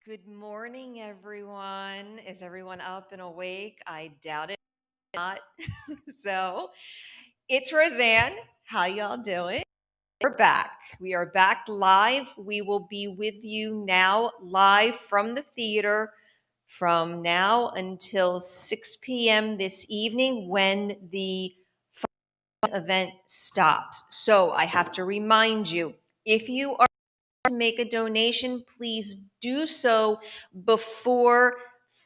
Good morning, everyone. Is everyone up and awake? I doubt it not. So it's Roseanne. How y'all doing? We're back. We are back live. We will be with you now live from the theater from now until 6 p.m. this evening when the event stops. So I have to remind you, if you are to make a donation, please do so before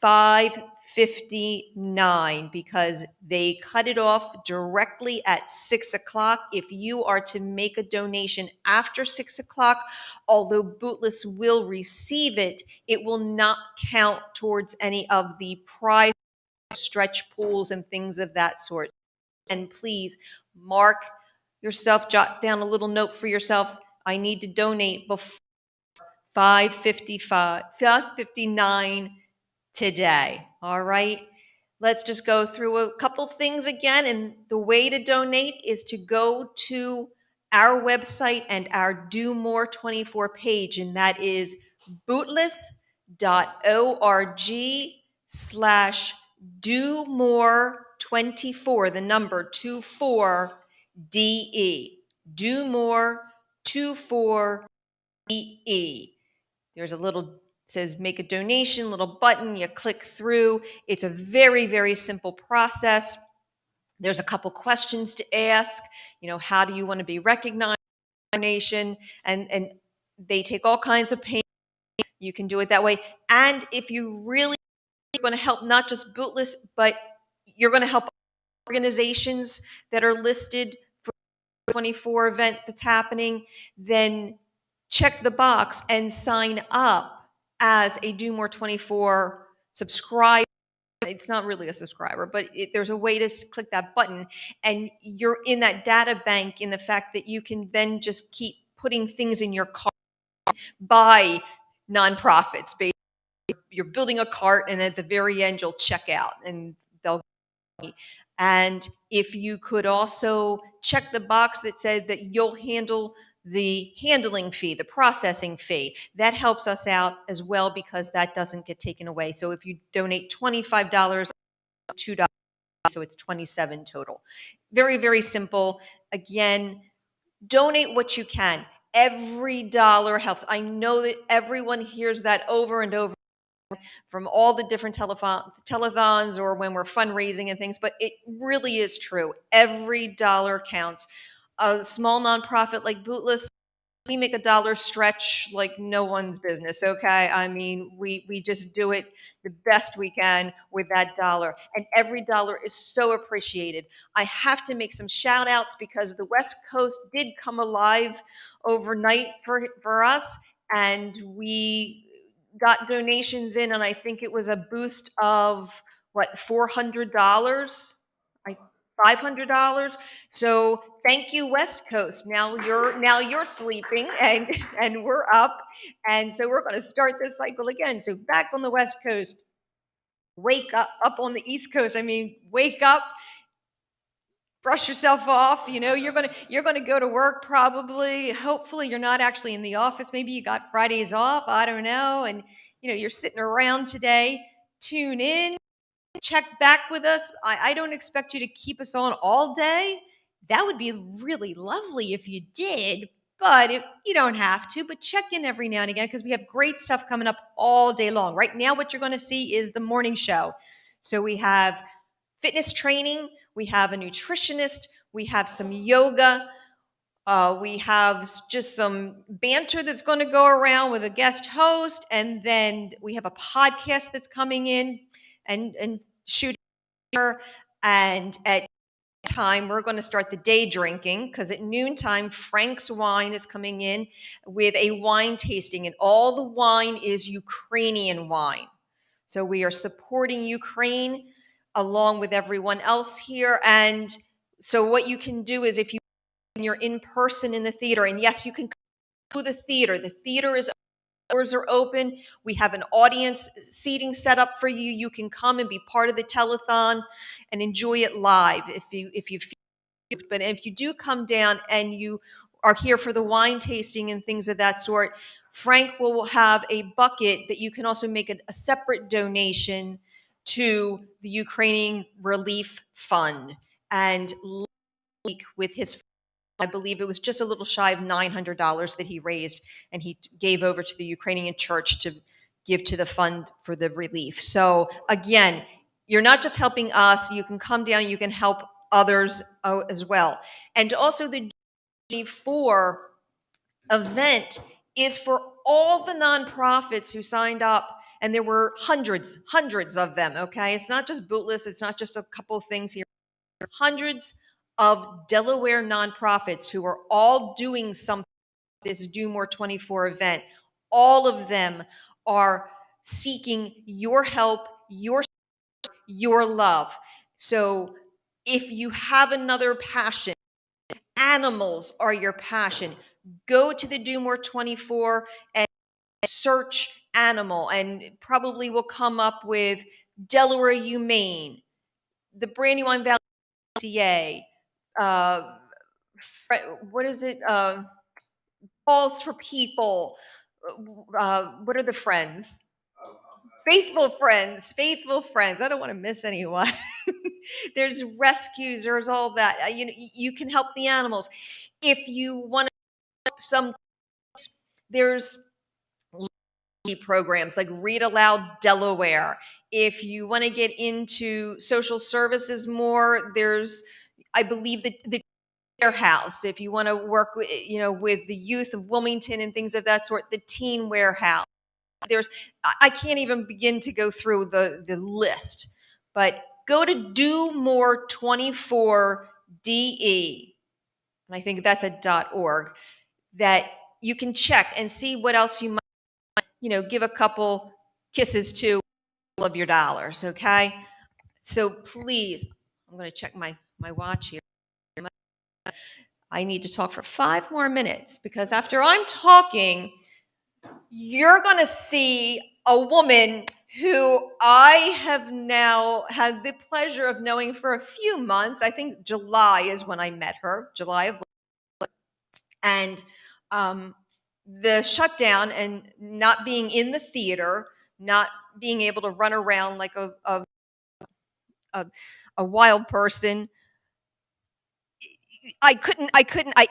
5:59 because they cut it off directly at 6 o'clock. If you are to make a donation after 6 o'clock, although Bootless will receive it, it will not count towards any of the prize stretch pools and things of that sort. And please mark yourself, jot down a little note for yourself. I need to donate before 5:59 today. All right. Let's just go through a couple things again. And the way to donate is to go to our website and our Do More 24 page, and that is bootless.org/do more 24, the number 24DE. Do more 24DE. There's a little says make a donation, little button, you click through. It's a very, very simple process. There's a couple questions to ask. How do you want to be recognized? Donation, and they take all kinds of pain. You can do it that way. And if you really want to help not just Bootless, but you're going to help organizations that are listed for the 24 event that's happening, then check the box and sign up as a Do More 24 subscriber. It's not really a subscriber, but there's a way to click that button and you're in that data bank in the fact that you can then just keep putting things in your cart by nonprofits. Basically, you're building a cart and at the very end you'll check out and they'll. And if you could also check the box that said that you'll handle the handling fee, the processing fee, that helps us out as well because that doesn't get taken away. So if you donate $25, $2, so it's 27 total. Very, very simple. Again, donate what you can. Every dollar helps. I know that everyone hears that over and over from all the different telethons or when we're fundraising and things, but it really is true. Every dollar counts. A small nonprofit like Bootless, we make a dollar stretch like no one's business, okay? I mean, we just do it the best we can with that dollar. And every dollar is so appreciated. I have to make some shout outs because the West Coast did come alive overnight for us. And we got donations in, and I think it was a boost of what, $400? I $500. So thank you, West Coast. Now you're sleeping, and we're up, and so we're going to start this cycle again. So back on the West Coast, wake up on the East Coast. I mean, wake up, brush yourself off. You're gonna go to work probably. Hopefully, you're not actually in the office. Maybe you got Fridays off. I don't know, and you're sitting around today. Tune in. Check back with us. I don't expect you to keep us on all day. That would be really lovely if you did, but you don't have to. But check in every now and again because we have great stuff coming up all day long. Right now, what you're going to see is the morning show. So we have fitness training, we have a nutritionist, we have some yoga, we have just some banter that's going to go around with a guest host, and then we have a podcast that's coming in and shooting. And at time, we're going to start the day drinking because at noontime, Frank's Wine is coming in with a wine tasting, and all the wine is Ukrainian wine. So we are supporting Ukraine along with everyone else here. And so what you can do is if you're in person in the theater, and yes, you can go to the theater. The theater is doors are open. We have an audience seating set up for you. You can come and be part of the telethon and enjoy it live if you feel. But if you do come down and you are here for the wine tasting and things of that sort, Frank will have a bucket that you can also make a separate donation to the Ukrainian Relief Fund. And with his, I believe it was just a little shy of $900 that he raised, and he gave over to the Ukrainian church to give to the fund for the relief. So again, you're not just helping us, you can come down, you can help others as well. And also the G4 event is for all the nonprofits who signed up, and there were hundreds of them, okay? It's not just Bootless, it's not just a couple of things here. Hundreds of Delaware nonprofits who are all doing something, this Do More 24 event. All of them are seeking your help, your love. So if you have another passion, animals are your passion, go to the Do More 24 and search animal, and probably will come up with Delaware Humane, the Brandywine Valley CA, uh, what is it? Calls for people. What are the friends? Faithful friends. I don't want to miss anyone. There's rescues. There's all that. You can help the animals. If you want to help some, there's programs like Read Aloud Delaware. If you want to get into social services more, there's, I believe, the warehouse. If you want to work with, with the youth of Wilmington and things of that sort, the teen warehouse. There's, I can't even begin to go through the list, but go to Do More 24 DE, and I think that's a .org, that you can check and see what else you might, give a couple kisses to all of your dollars. Okay, so please, I'm going to check my watch here. I need to talk for 5 more minutes because after I'm talking, you're going to see a woman who I have now had the pleasure of knowing for a few months. I think July is when I met her, July of, and the shutdown and not being in the theater, not being able to run around like a wild person. I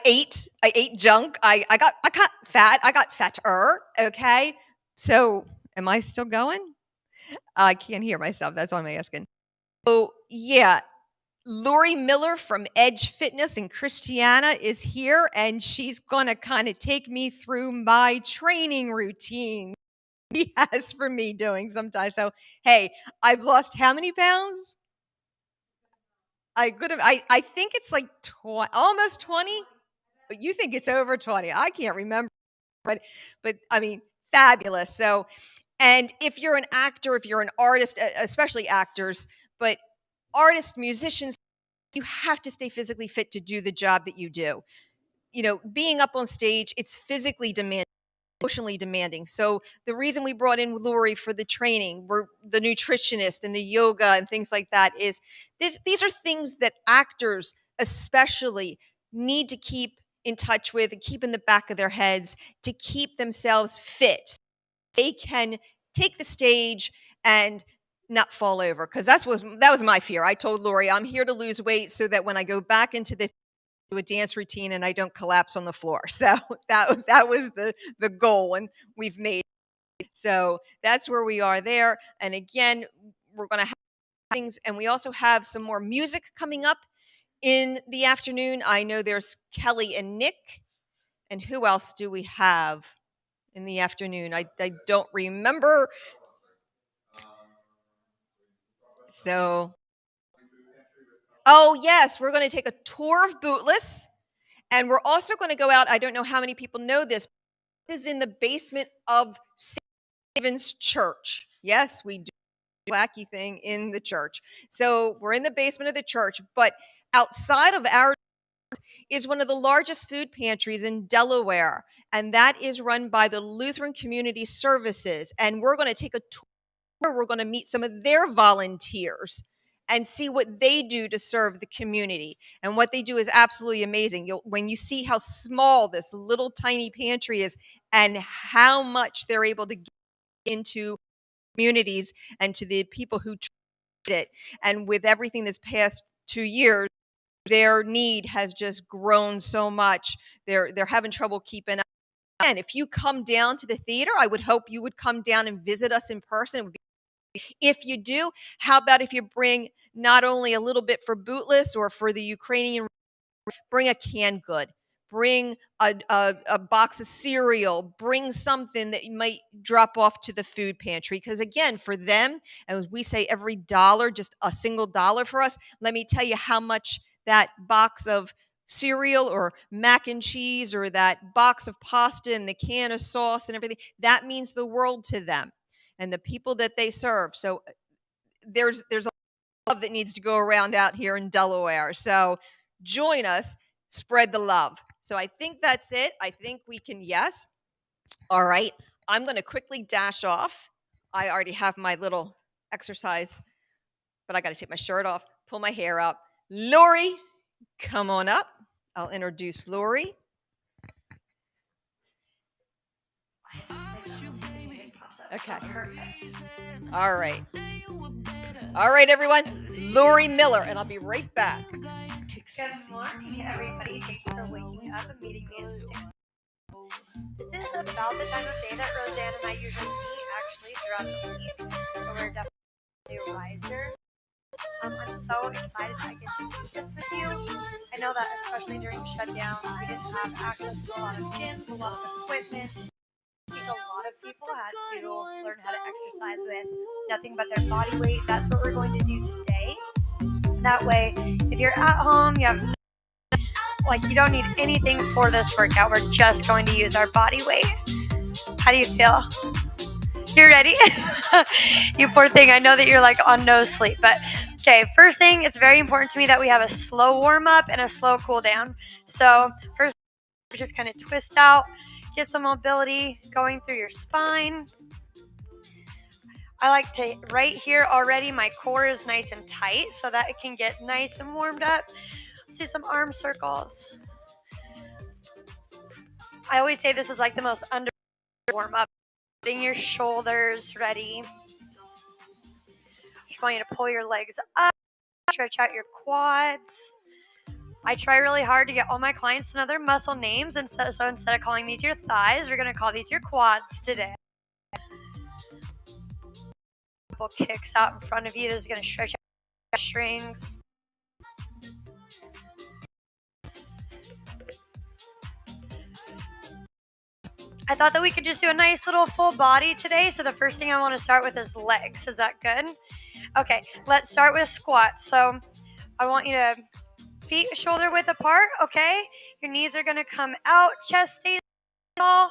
ate junk. I got fat. I got fatter. Okay. So am I still going? I can't hear myself. That's why I'm asking. So yeah, Lori Miller from Edge Fitness in Christiana is here, and she's gonna kind of take me through my training routine he has for me doing sometimes. So hey, I've lost how many pounds? I think it's like almost 20. But you think it's over 20. I can't remember, but I mean, fabulous. So, and if you're an actor, if you're an artist, especially actors, but artists, musicians, you have to stay physically fit to do the job that you do. Being up on stage, it's physically demanding, emotionally demanding. So the reason we brought in Lori for the training, we're the nutritionist and the yoga and things like that, is these are things that actors especially need to keep in touch with and keep in the back of their heads to keep themselves fit. They can take the stage and not fall over, because that was my fear. I told Lori, I'm here to lose weight so that when I go back into a dance routine and I don't collapse on the floor. So that was the goal, and we've made it. So that's where we are there. And again, we're going to have things, and we also have some more music coming up in the afternoon. I know there's Kelly and Nick, and who else do we have in the afternoon? I don't remember. So Oh, yes, we're going to take a tour of Bootless, and we're also going to go out. I don't know how many people know this. This is in the basement of Stephen's church. Yes, we do a wacky thing in the church. So we're in the basement of the church, but outside of our is one of the largest food pantries in Delaware, and that is run by the Lutheran Community Services. And we're going to take a tour. We're going to meet some of their volunteers and see what they do to serve the community. And what they do is absolutely amazing. When you see how small this little tiny pantry is and how much they're able to get into communities and to the people who treat it. And with everything this past 2 years, their need has just grown so much. They're having trouble keeping up. And if you come down to the theater, I would hope you would come down and visit us in person. It would be, if you do, how about if you bring not only a little bit for Bootless or for the Ukrainian, bring a canned good, bring a box of cereal, bring something that you might drop off to the food pantry. Because again, for them, as we say, every dollar, just a single dollar for us, let me tell you how much that box of cereal or mac and cheese or that box of pasta and the can of sauce and everything, that means the world to them and the people that they serve. So there's a love that needs to go around out here in Delaware. So join us, spread the love. So I think that's it. I think we can, yes. All right. I'm going to quickly dash off. I already have my little exercise, but I got to take my shirt off, pull my hair out. Lori, come on up. I'll introduce Lori. Okay. All right. All right, everyone. Lori Miller, and I'll be right back. Good morning, everybody. Thank you for waking up and meeting me at 6. This is about the time of day that Roseanne and I usually meet, actually, throughout the week. So we're definitely a riser. I'm so excited that I get to do this with you. I know that especially during shutdown, we didn't have access to a lot of gyms, a lot of equipment. I think a lot of people had to learn how to exercise with nothing but their body weight. That's what we're going to do today. That way, if you're at home, you have you don't need anything for this workout. We're just going to use our body weight. How do you feel? You're ready? You poor thing. I know that you're on no sleep, but okay. First thing, it's very important to me that we have a slow warm up and a slow cool down. So first, just kind of twist out, get some mobility going through your spine. I like to, right here already, my core is nice and tight so that it can get nice and warmed up. Let's do some arm circles. I always say this is the most under warm up. Getting your shoulders ready. Just want you to pull your legs up, stretch out your quads. I try really hard to get all my clients to know their muscle names, and so instead of calling these your thighs, we're going to call these your quads today. Kicks out in front of you. This is going to stretch out your strings. I thought that we could just do a nice little full body today. So the first thing I want to start with is legs. Is that good? Okay, let's start with squats. So I want you to feet shoulder width apart, okay? Your knees are going to come out, chest stays tall.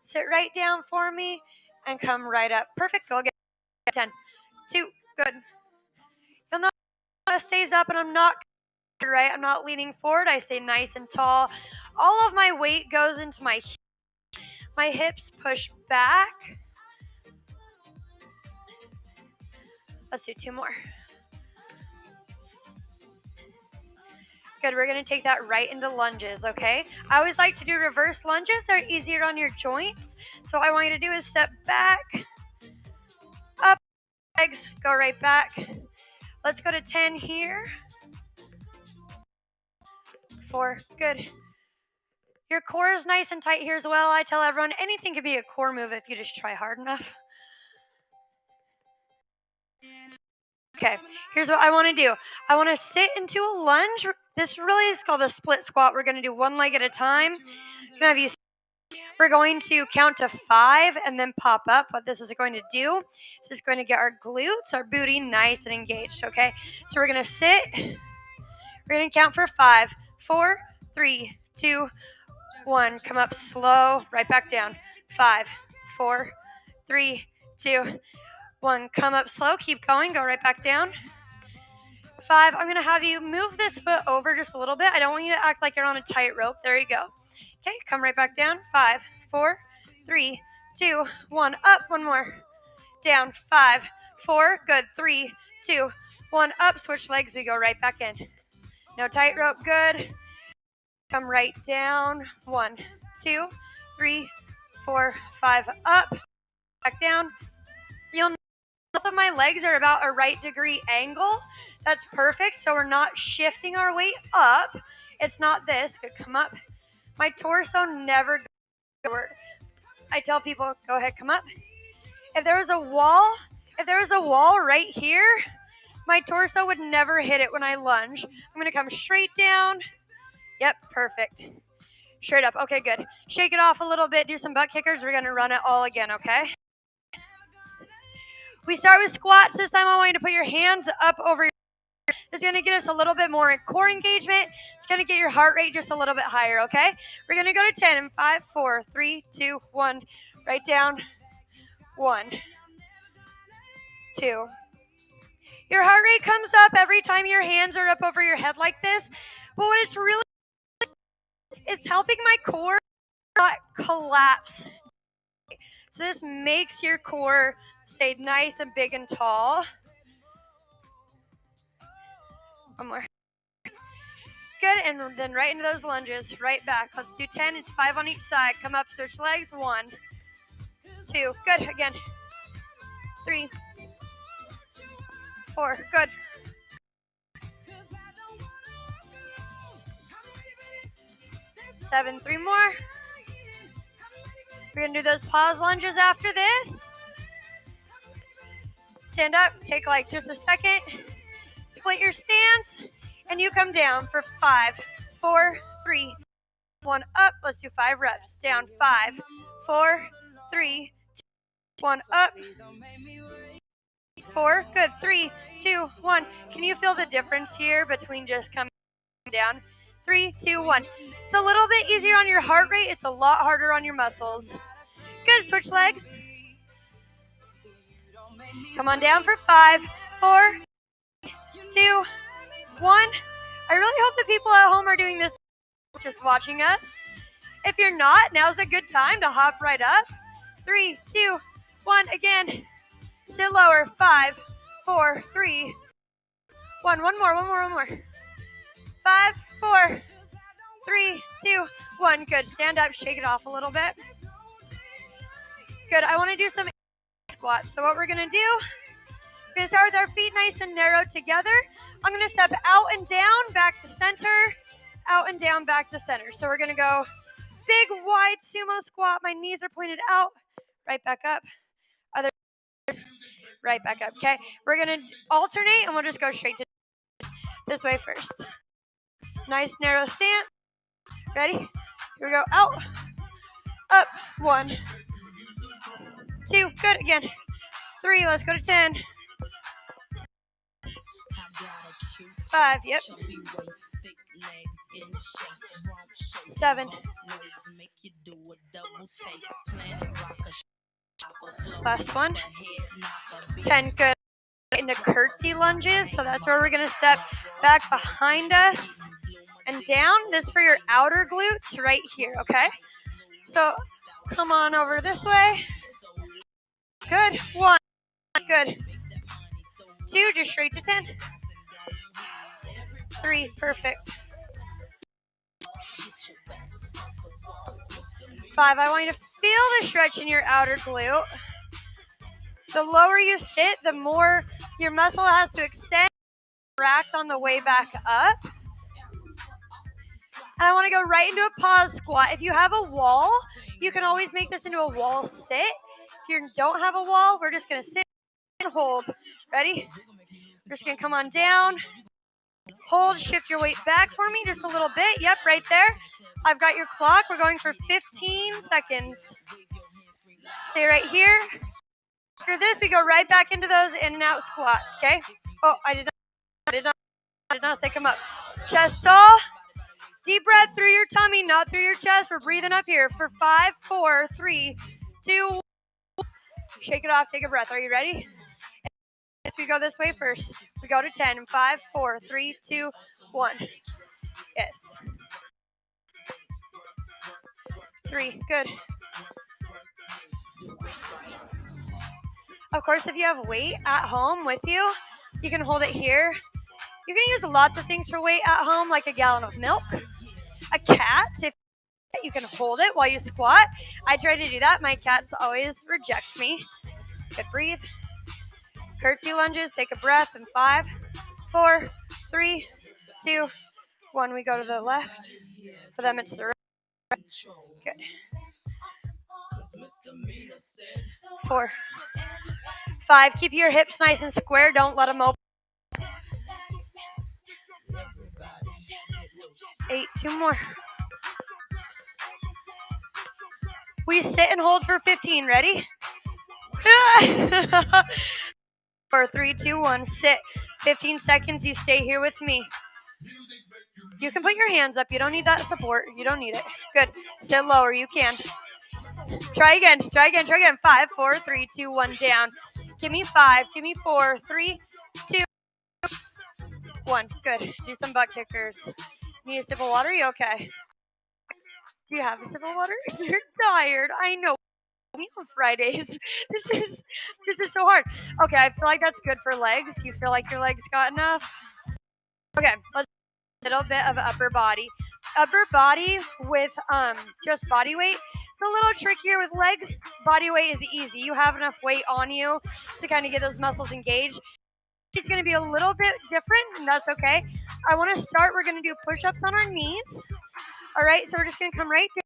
Sit right down for me and come right up. Perfect. Go again. 10, 2, good. You'll notice it stays up and I'm not right. I'm not leaning forward. I stay nice and tall. All of my weight goes into my hips push back. Let's do 2 more. Good, we're going to take that right into lunges, okay? I always like to do reverse lunges. They're easier on your joints. So what I want you to do is step back, up, legs, go right back. Let's go to 10 here. 4, good. Your core is nice and tight here as well. I tell everyone anything could be a core move if you just try hard enough. Okay, here's what I want to do. I want to sit into a lunge. This really is called a split squat. We're going to do one leg at a time. We're going to count to 5 and then pop up. What this is going to do is going to get our glutes, our booty nice and engaged, okay? So we're going to sit. We're going to count for 5, 4, 3, 2, 1. Come up slow, right back down. 5, 4, 3, 2, 1. Come up slow, keep going, go right back down. 5, I'm going to have you move this foot over just a little bit. I don't want you to act like you're on a tightrope. There you go. Okay, come right back down. 5, 4, 3, 2, 1. Up, one more. Down. 5, 4, good. 3, 2, 1. Up, switch legs, we go right back in. No tightrope, good. Come right down. 1, 2, 3, 4, 5. Up, back down. You'll notice both of my legs are about a right degree angle. That's perfect. So we're not shifting our weight up. It's not this. Good. Come up. My torso never goes forward. I tell people, go ahead, come up. If there was a wall right here, my torso would never hit it when I lunge. I'm going to come straight down. Yep, perfect. Straight up. Okay, good. Shake it off a little bit. Do some butt kickers. We're going to run it all again, okay? We start with squats. This time I want you to put your hands up over your. This is going to get us a little bit more core engagement. It's going to get your heart rate just a little bit higher, okay? We're going to go to 10 in 5, 4, 3, 2, 1. Right down. 1, 2. Your heart rate comes up every time your hands are up over your head like this. But what it's really, it's helping my core not collapse. So this makes your core stay nice and big and tall. One more. Good, and then right into those lunges, right back. Let's do 10, it's 5 on each side. Come up, switch legs, 1, 2, good, again. 3, 4, good. 7, 3 more. We're gonna do those pause lunges after this. Stand up, take like just a second. Split your stance, and you come down for 5, 4, 3, 1, up. Let's do 5 reps. Down, 5, 4, 3, 2, 1, up. 4, good. 3, 2, 1. Can you feel the difference here between just coming down? 3, 2, 1. It's a little bit easier on your heart rate. It's a lot harder on your muscles. Good. Switch legs. Come on down for 5, 4, 2, 1. I really hope the people at home are doing this just watching us. If you're not, now's a good time to hop right up. 3, 2, 1. Again. Sit lower. 5, 4, 3, 1. One more. 5, 4, 3, 2, 1. Good. Stand up. Shake it off a little bit. Good. I want to do some squats. So what we're going to do, we're going to start with our feet nice and narrow together. I'm going to step out and down, back to center, out and down, back to center. So we're going to go big, wide sumo squat. My knees are pointed out, right back up. Other, right back up. Okay. We're going to alternate, and we'll just go straight to this way first. Nice narrow stance. Ready? Here we go. Out. Up. 1, 2. Good. Again. 3. Let's go to 10. 5. Yep. 7. Last one. 10. Good. Into curtsy lunges. So that's where we're going to step back behind us and down. This for your outer glutes right here. Okay. So come on over this way. Good. 1. Good. 2. Just straight to 10. 3. Perfect. 5. I want you to feel the stretch in your outer glute. The lower you sit, the more your muscle has to extend, contract on the way back up. And I want to go right into a pause squat. If you have a wall, you can always make this into a wall sit. If you don't have a wall, we're just going to sit and hold. Ready? We're just going to come on down. Hold, shift your weight back for me just a little bit. Yep, right there. I've got your clock. We're going for 15 seconds. Stay right here. After this, we go right back into those in and out squats, okay? Oh, I did not say come up. Chest tall. Deep breath through your tummy, not through your chest. We're breathing up here for 5, 4, 3, 2. Shake it off. Take a breath. Are you ready? Yes, we go this way first. We go to 10 in 5, 4, 3, 2, 1. Yes. 3. Good. Of course, if you have weight at home with you, you can hold it here. You can use lots of things for weight at home, like a gallon of milk, a cat. If you can hold it while you squat. I try to do that. My cat always rejects me. Good. Breathe. Curtsy lunges. Take a breath in 5, 4, 3, 2, 1. We go to the left. For them, it's the right. Good. 4, 5. Keep your hips nice and square. Don't let them open. 8. 2 more. We sit and hold for 15. Ready? 4, 3, 2, 1. Sit. 15 seconds. You stay here with me. You can put your hands up. You don't need that support. You don't need it. Good. Sit lower. You can. Try again. 5, 4, 3, 2, 1. Down. Give me 5. Give me 4, 3, 2, 1. Good. Do some butt kickers. Need a sip of water? You okay? Do you have a sip of water? You're tired. I know. On Fridays. This is so hard. Okay, I feel like that's good for legs. You feel like your legs got enough? Okay, let's do a little bit of upper body. Upper body with just body weight. It's a little trickier with legs. Body weight is easy. You have enough weight on you to kind of get those muscles engaged. It's going to be a little bit different, and that's okay. I want to start. We're going to do push-ups on our knees. All right, so we're just going to come right down.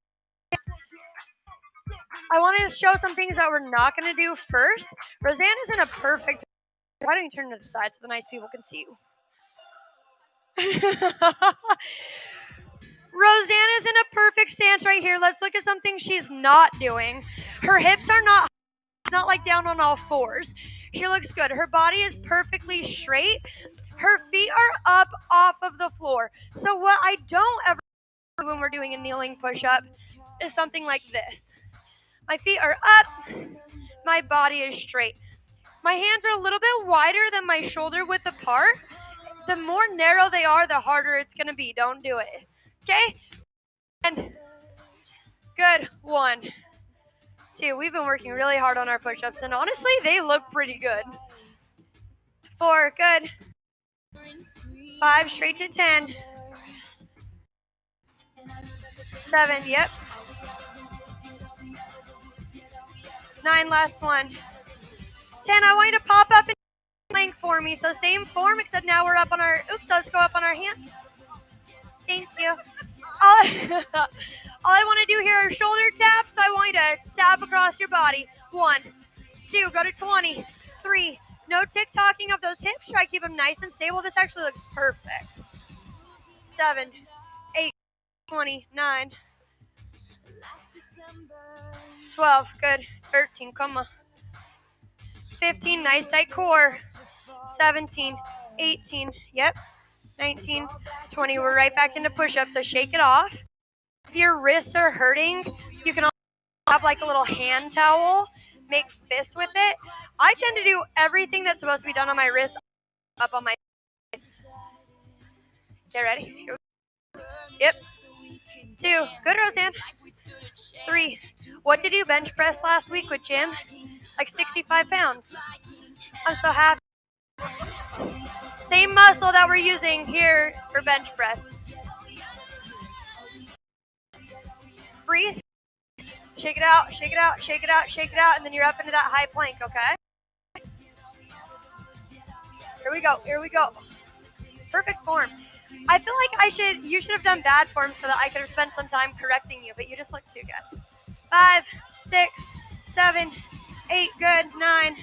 I want to show some things that we're not going to do first. Roseanne is in a perfect... Why don't you turn to the side so the nice people can see you? Roseanne is in a perfect stance right here. Let's look at something she's not doing. Her hips are not like down on all fours. She looks good. Her body is perfectly straight. Her feet are up off of the floor. So what I don't ever do when we're doing a kneeling push-up is something like this. My feet are up. My body is straight. My hands are a little bit wider than my shoulder width apart. The more narrow they are, the harder it's going to be. Don't do it. Okay? And good. 1, 2. We've been working really hard on our push-ups, and honestly, they look pretty good. 4. Good. 5. Straight to 10. 7. Yep. 9. Last one. 10. I want you to pop up and plank for me. So same form, except now we're up on our... Oops, let's go up on our hands. Thank you. All I want to do here are shoulder taps. So I want you to tap across your body. 1, 2, go to 20. 3. No tick-tocking of those hips. Try to keep them nice and stable. This actually looks perfect. 7, 8, 20, 9, 12. Good. 13. Come on. 15. Nice tight core. 17, 18. Yep. 19, 20. We're right back into push-ups, so shake it off. If your wrists are hurting, you can also have like a little hand towel, make fists with it. I tend to do everything that's supposed to be done on my wrist up on my... Get ready. Here we go. Yep. 2. Good, Roseanne. 3. What did you bench press last week with Jim? Like 65 pounds. I'm so happy. Same muscle that we're using here for bench press. Breathe. Shake it out, shake it out, shake it out, shake it out, and then you're up into that high plank, okay? Here we go, here we go. Perfect form. I feel like you should have done bad form so that I could have spent some time correcting you, but you just look too good. 5, 6, 7, 8, good, 9,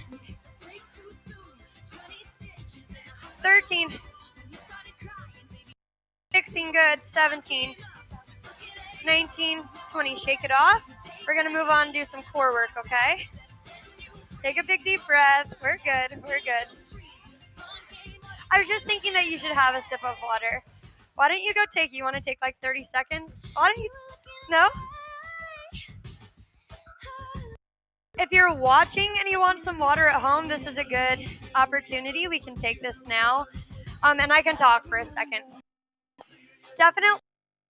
13, 16, good, 17, 19, 20. Shake it off. We're going to move on and do some core work, okay? Take a big deep breath. We're good. We're good. I was just thinking that you should have a sip of water. Why don't you go take? You want to take like 30 seconds? Why don't you? No? If you're watching and you want some water at home, this is a good opportunity. We can take this now. And I can talk for a second. Definitely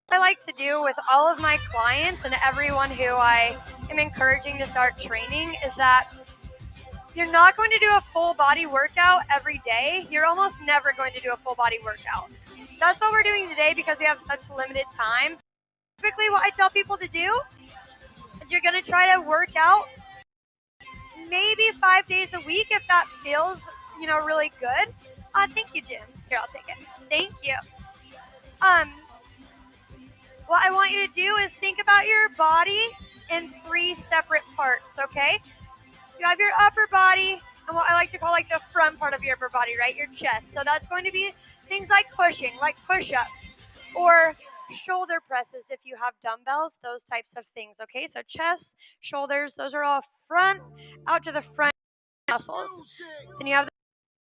what I like to do with all of my clients and everyone who I am encouraging to start training is that you're not going to do a full body workout every day. You're almost never going to do a full body workout. That's what we're doing today because we have such limited time. Typically what I tell people to do is you're going to try to work out maybe 5 days a week if that feels, really good. Thank you, Jim. Here, I'll take it. Thank you. What I want you to do is think about your body in 3 separate parts, okay? You have your upper body and what I like to call like the front part of your upper body, right? Your chest. So that's going to be things like pushing, like push-ups, or shoulder presses if you have dumbbells, those types of things, okay? So chest, shoulders, those are all front, out to the front muscles. Then you have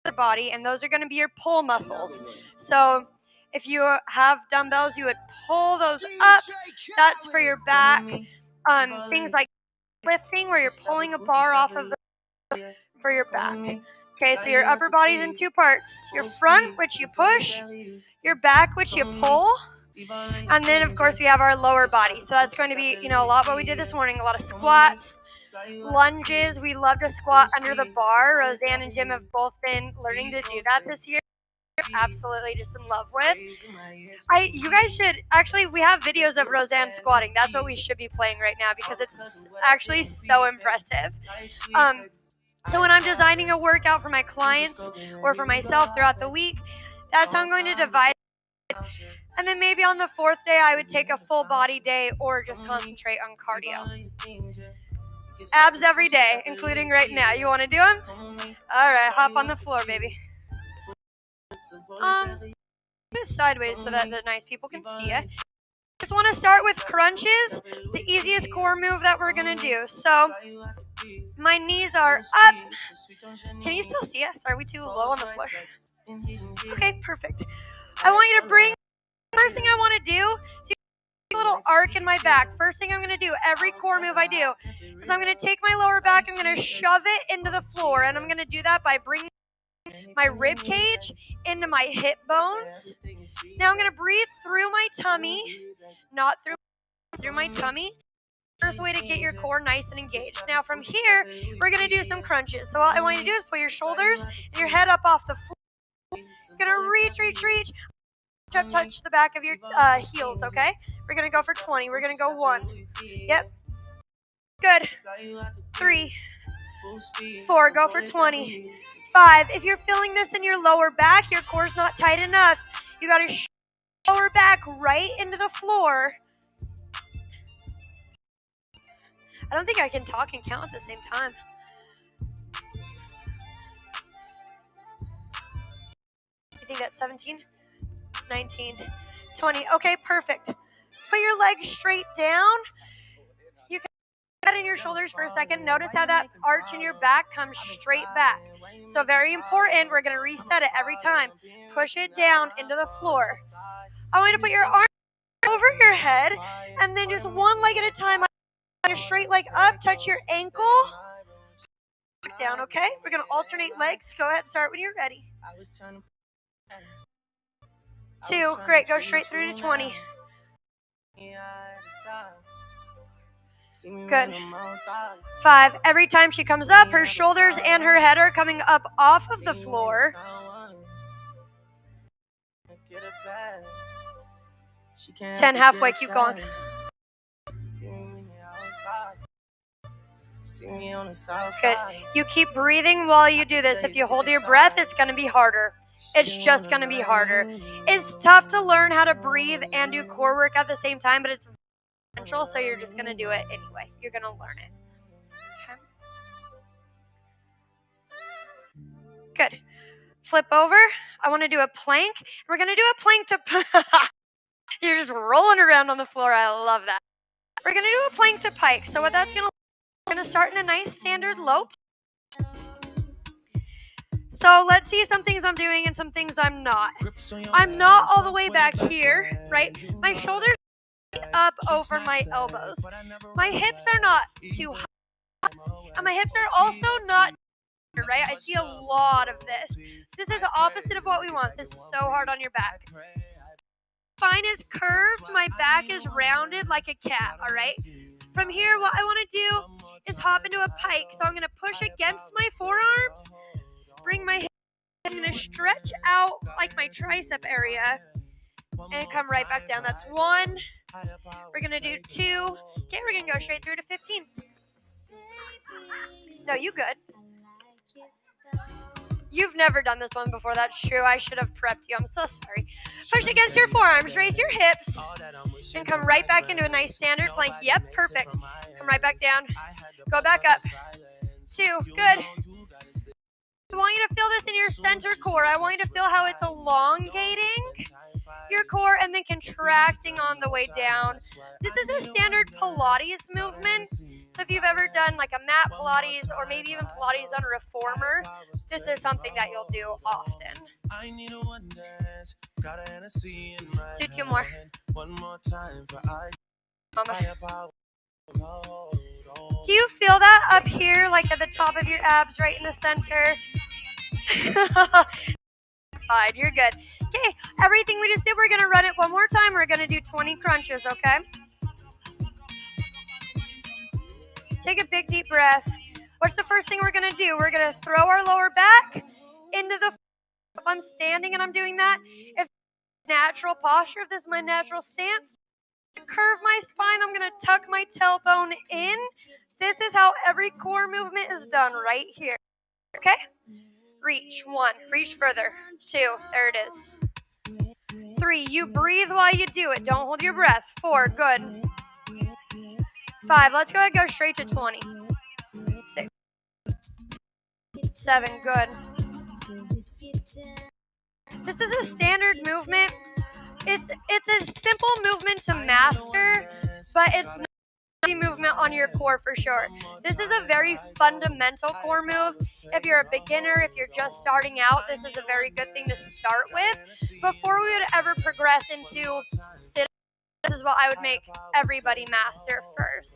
the body, and those are going to be your pull muscles. So if you have dumbbells, you would pull those up. That's for your back. Things like lifting, where you're pulling a bar off of for your back. Okay, so your upper body is in 2 parts. Your front, which you push, your back, which you pull, and then of course we have our lower body. So that's going to be, a lot what we did this morning, a lot of squats, lunges. We love to squat under the bar. Roseanne and Jim have both been learning to do that this year. Absolutely just in love with. You guys should actually, we have videos of Roseanne squatting. That's what we should be playing right now because it's actually so impressive. So when I'm designing a workout for my clients or for myself throughout the week, that's how I'm going to divide it. And then maybe on the 4th day, I would take a full body day or just concentrate on cardio. Abs every day, including right now. You want to do them? All right, hop on the floor, baby. Sideways so that the nice people can see it. Just want to start with crunches, the easiest core move that we're going to do. So my knees are up. Can you still see us? Are we too low on the floor? Okay, perfect. I want you to bring, first thing I want to do is a little arc in my back. First thing I'm going to do, every core move I do, is I'm going to take my lower back, I'm going to shove it into the floor, and I'm going to do that by bringing my rib cage into my hip bones. Now I'm going to breathe through my tummy, not through my tummy. First way to get your core nice and engaged. Now from here, we're going to do some crunches. So all I want you to do is put your shoulders and your head up off the floor. You're going to reach. Touch the back of your heels, okay? We're going to go for 20. We're going to go 1. Yep. Good. 3. 4. Go for 20. 5. If you're feeling this in your lower back, your core's not tight enough, you got to lower back right into the floor. I don't think I can talk and count at the same time. I think that's 17, 19, 20. Okay, perfect. Put your legs straight down. You can put that in your shoulders for a second. Notice how that arch in your back comes straight back. So very important, we're going to reset it every time. Push it down into the floor. I want you to put your arm over your head, and then just one leg at a time. Your straight leg up, touch your ankle. Down, okay? We're going to alternate legs. Go ahead, start when you're ready. 2, great, go straight through to 20. Good. 5, every time she comes up, her shoulders and her head are coming up off of the floor. 10, halfway, keep going. Good. You keep breathing while you do this. If you hold your breath, it's going to be harder. It's just going to be harder. It's tough to learn how to breathe and do core work at the same time, but it's essential, so you're just going to do it anyway. You're going to learn it. Okay. Good. Flip over. I want to do a plank. We're going to do a plank to... You're just rolling around on the floor. I love that. We're going to do a plank to pike. So what that's going to... We're going to start in a nice standard low. So let's see some things I'm doing and some things I'm not. I'm not all the way back here, right? My shoulders up over my elbows. My hips are not too high, and my hips are also not, right? I see a lot of this. This is the opposite of what we want. This is so hard on your back. Spine is curved, my back is rounded like a cat, all right? From here, what I want to do is hop into a pike. So I'm going to push against my forearms, bring my hips, I'm going to stretch out like my tricep area, and come right back down. That's 1. We're going to do 2. Okay, we're going to go straight through to 15. No, you good. You've never done this one before. That's true. I should have prepped you. I'm so sorry. Push against your forearms. Raise your hips. And come right back into a nice standard plank. Yep, perfect. Come right back down. Go back up. 2. Good. I want you to feel this in your center core. I want you to feel how it's elongating your core and then contracting on the way down. This is a standard Pilates movement. So if you've ever done like a mat Pilates or maybe even Pilates on a reformer, this is something that you'll do often. Do 2 more. Do you feel that up here, like at the top of your abs, right in the center? Fine, you're good. Okay, everything we just did, we're going to run it one more time. We're going to do 20 crunches, okay? Take a big deep breath. What's the first thing we're going to do? We're going to throw our lower back into the, if I'm standing and I'm doing that, if natural posture, if this is my natural stance, curve my spine, I'm going to tuck my tailbone in. This is how every core movement is done right here. Okay? Reach. 1. Reach further. 2. There it is. 3. You breathe while you do it. Don't hold your breath. 4. Good. 5. Let's go ahead and go straight to 20. 6. 7. Good. This is a standard movement. It's a simple movement to master, but it's not a movement on your core for sure. This is a very fundamental core move. If you're a beginner, if you're just starting out, this is a very good thing to start with. Before we would ever progress into sit-ups, this is what I would make everybody master first.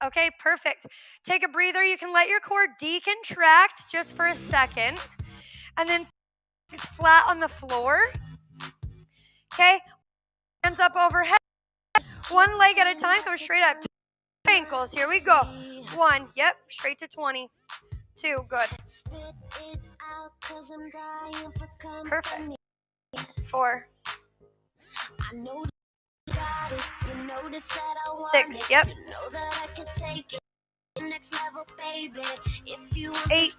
Okay, perfect. Take a breather. You can let your core decontract just for a second. And then flat on the floor. Okay, hands up overhead. 1 leg at a time. Come straight up. Ankles. Here we go. 1. Yep, straight to 20. 2. Good. Perfect. 4. 6. Yep. 8.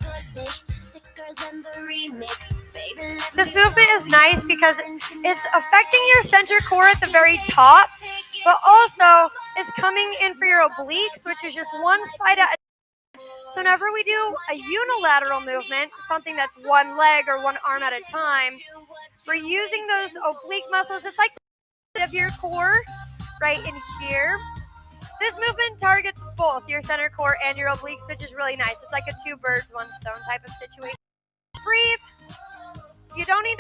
This movement is nice because it's affecting your center core at the very top, but also it's coming in for your obliques, which is just one side at a time. So whenever we do a unilateral movement, something that's 1 leg or 1 arm at a time, we're using those oblique muscles. It's like the of your core right in here. This movement targets both your center core and your obliques, which is really nice. It's like a 2 birds, 1 stone type of situation. Breathe. You don't need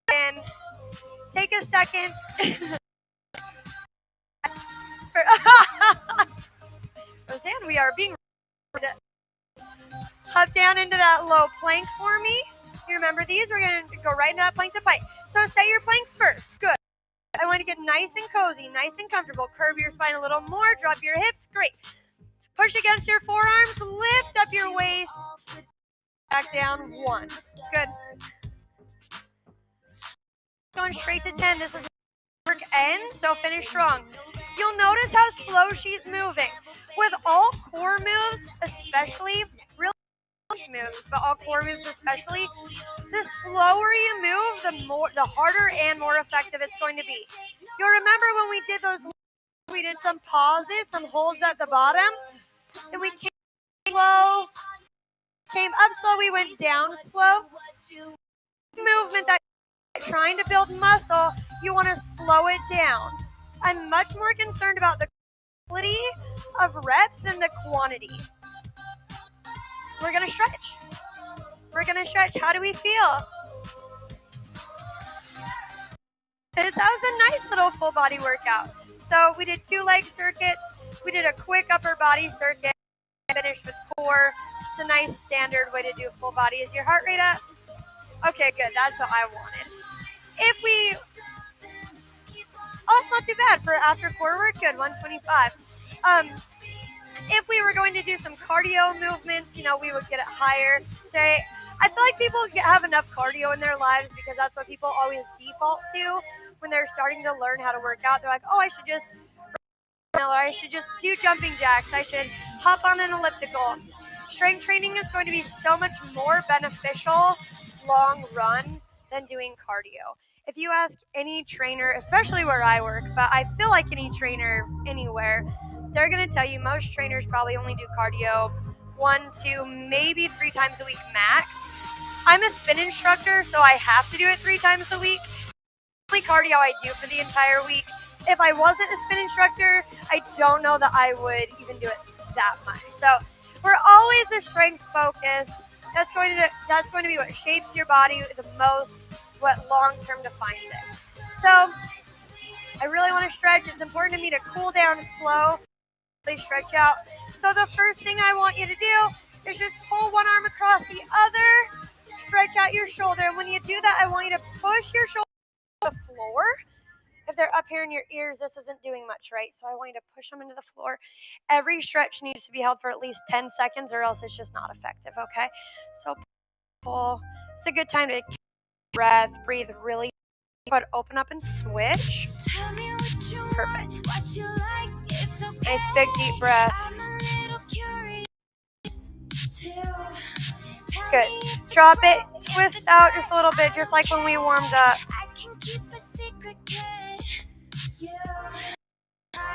to in. Take a second. Roseanne, we are being hop down into that low plank for me. You remember these? We're going to go right into that plank to pike. So set your plank first. Good. I want to get nice and cozy, nice and comfortable. Curve your spine a little more. Drop your hips. Great. Push against your forearms. Lift up your waist. Back down. 1. Good. Going straight to 10. This is work ends, so finish strong. You'll notice how slow she's moving. With all core moves, especially, really moves, but all core moves especially, the slower you move, the harder and more effective it's going to be. You'll remember when we did those, we did some pauses, some holds at the bottom, and we came slow, came up slow, we went down slow. Movement that you're trying to build muscle, you want to slow it down. I'm much more concerned about the quality of reps than the quantity. we're gonna stretch. We're gonna stretch. How do we feel? That was a nice little full body workout. So we did 2 leg circuits. We did a quick upper body circuit. Finished with 4. It's a nice standard way to do full body. Is your heart rate up? Okay, good. That's what I wanted. If we, it's not too bad for after forward. Good, 125. If we were going to do some cardio movements, we would get it higher. Say, I feel like people have enough cardio in their lives because that's what people always default to when they're starting to learn how to work out. They're like, oh, I should just do jumping jacks. I should hop on an elliptical. Strength training is going to be so much more beneficial long run than doing cardio. If you ask any trainer, especially where I work, but I feel like any trainer anywhere, they're going to tell you most trainers probably only do cardio 1, 2, maybe 3 times a week max. I'm a spin instructor, so I have to do it 3 times a week. The only cardio I do for the entire week. If I wasn't a spin instructor, I don't know that I would even do it that much. So we're always a strength focus. That's going to be what shapes your body the most, what long-term defines it. So I really want to stretch. It's important to me to cool down slow, stretch out. So the first thing I want you to do is just pull one arm across the other, stretch out your shoulder. And when you do that, I want you to push your shoulder to the floor. If they're up here in your ears, this isn't doing much, right? So I want you to push them into the floor. Every stretch needs to be held for at least 10 seconds or else it's just not effective, okay? So pull. It's a good time to breathe really, but open up and switch. Perfect. Nice big deep breath. Good. Drop it, twist out just a little bit, just like when we warmed up.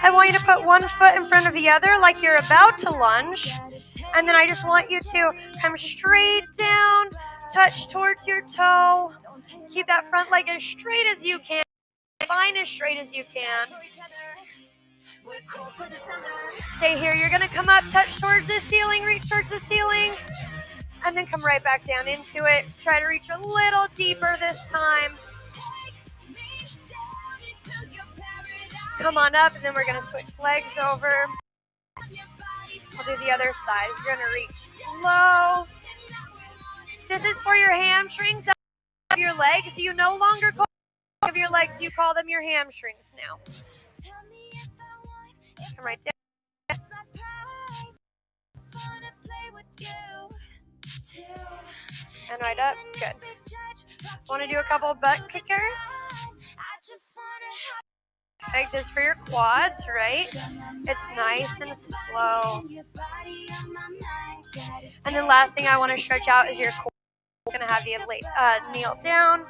I want you to put one foot in front of the other like you're about to lunge. And then I just want you to come straight down, touch towards your toe. Keep that front leg as straight as you can. Spine as straight as you can. Stay here. You're going to come up, touch towards the ceiling, reach towards the ceiling, and then come right back down into it. Try to reach a little deeper this time. Come on up, and then we're going to switch legs over. We'll do the other side. You're going to reach low. This is for your hamstrings of your legs. You no longer call them of your legs. You call them your hamstrings now. Come right down. And right up. Good. Want to do a couple butt kickers? Like this for your quads, right? It's nice and slow. And then last thing I want to stretch out is your core. I'm going to have you kneel down.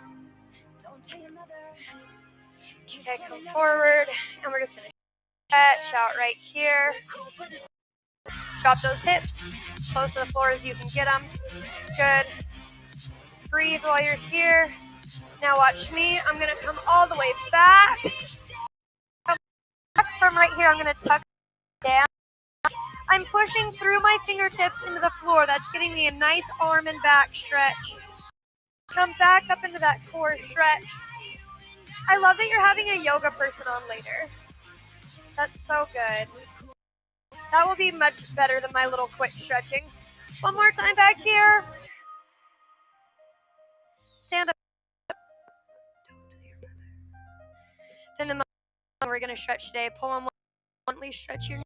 Okay, come forward. And we're just going to stretch out right here. Drop those hips close to the floor as you can get them. Good. Breathe while you're here. Now watch me. I'm going to come all the way back. From right here, I'm going to tuck down. I'm pushing through my fingertips into the floor. That's getting me a nice arm and back stretch. Come back up into that core stretch. I love that you're having a yoga person on later. That's so good. That will be much better than my little quick stretching. One more time back here. Stand up. Then the we're going to stretch today. Pull on one. Gently stretch your neck.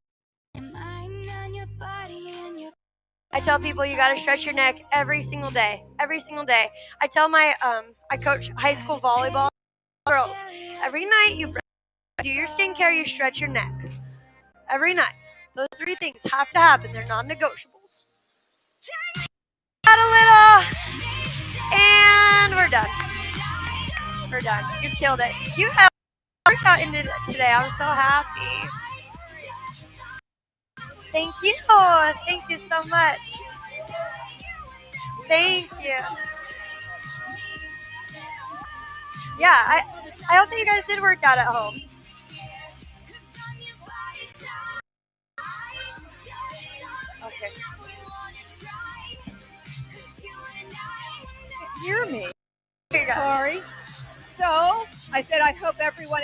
I tell people you got to stretch your neck every single day. Every single day. I tell my, I coach high school volleyball girls. Every night you do your skincare, you stretch your neck. Every night. Those 3 things have to happen. They're non-negotiables. Add a little. And we're done. We're done. You killed it. You have workout into today. I'm so happy. Thank you. Thank you so much. Thank you. Yeah, I hope that you guys did work out at home. Okay. good. Hear me. Here you go. Sorry. So I said I hope everyone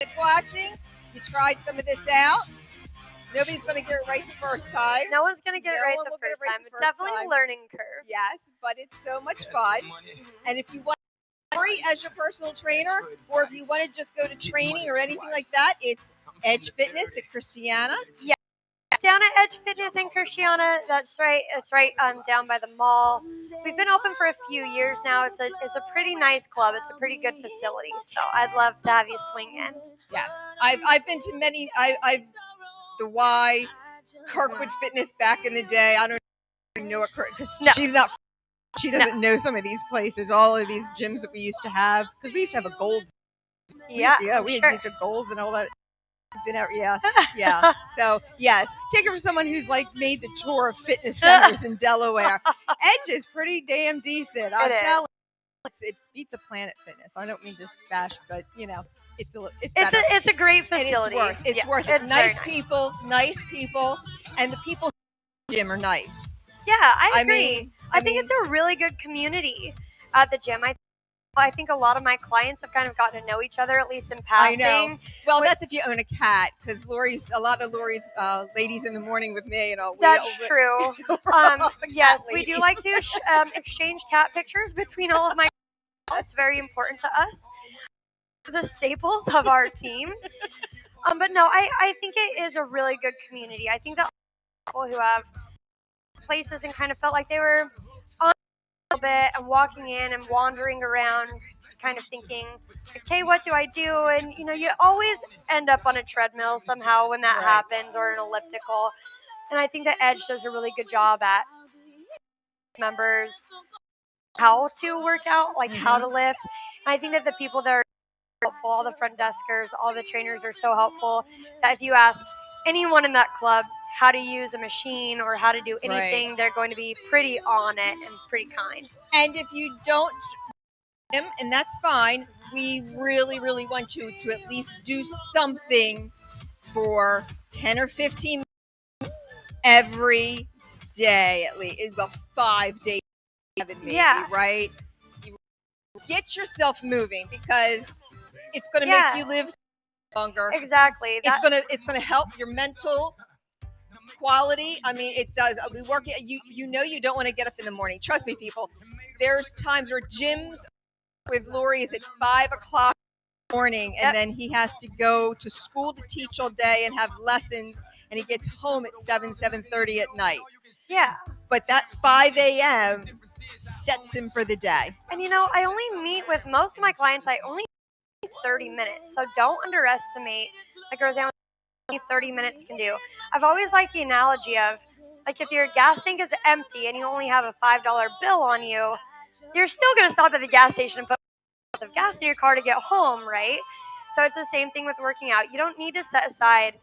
is watching. You tried some of this out. Nobody's going to get it right the first time. No one's going to get it No right one the will get it first right time. the It's first definitely time. a learning curve. Yes, but it's so much fun. And if you want Lori as your personal trainer, or if you want to just go to training or anything like that, it's Edge Fitness at Christiana. Yeah. Down at Edge Fitness in Christiana. That's right. It's right down by the mall. We've been open for a few years now. It's a pretty nice club. It's a pretty good facility. So I'd love to have you swing in. Yes, I've been to many. I've the Y, Kirkwood Fitness back in the day. I don't even know what because she's not. She doesn't know some of these places, all of these gyms that we used to have, because we used to have a gold. Yeah, we sure. used to have golds and all that. Yeah. So yes, take it from someone who's like made the tour of fitness centers in Delaware. Edge is pretty damn decent. I'm telling you, it beats a Planet Fitness. I don't mean to bash, but it's better. It's a great facility. And it's worth it. Nice people, and the people in the gym are nice. Yeah, I agree. I think it's a really good community at the gym. I think a lot of my clients have kind of gotten to know each other, at least in passing. I know. Well, that's if you own a cat, because a lot of Lori's ladies in the morning with me, That's true. Yes, we do like to exchange cat pictures between all of my. That's very important to us. The staples of our team. But no, I think it is a really good community. I think that people who have places and kind of felt like they were on a little bit and walking in and wandering around kind of thinking, okay, what do I do? And you always end up on a treadmill somehow when that happens, or an elliptical. And I think that Edge does a really good job at members how to work out, like how to lift. And I think that the people that are helpful, all the front deskers, all the trainers are so helpful that if you ask anyone in that club how to use a machine or how to do anything, they're going to be pretty on it and pretty kind. And if you don't, and that's fine, we really, really want you to at least do something for 10 or 15 minutes every day, at least about 5 days, maybe, right? You get yourself moving, because it's going to make you live longer. Exactly. It's gonna help your mental quality. I mean, it does. We work. You don't want to get up in the morning. Trust me, people. There's times where gyms with Lori is at 5 o'clock in the morning, and then he has to go to school to teach all day and have lessons, and he gets home at 7:30 at night. Yeah. But that 5 a.m. sets him for the day. And I only meet with most of my clients. I only 30 minutes, so don't underestimate like Roseanne 30 minutes can do. I've always liked the analogy of, like, if your gas tank is empty and you only have a $5 bill on you, you're still going to stop at the gas station and put of gas in your car to get home, right? So it's the same thing with working out. You don't need to set aside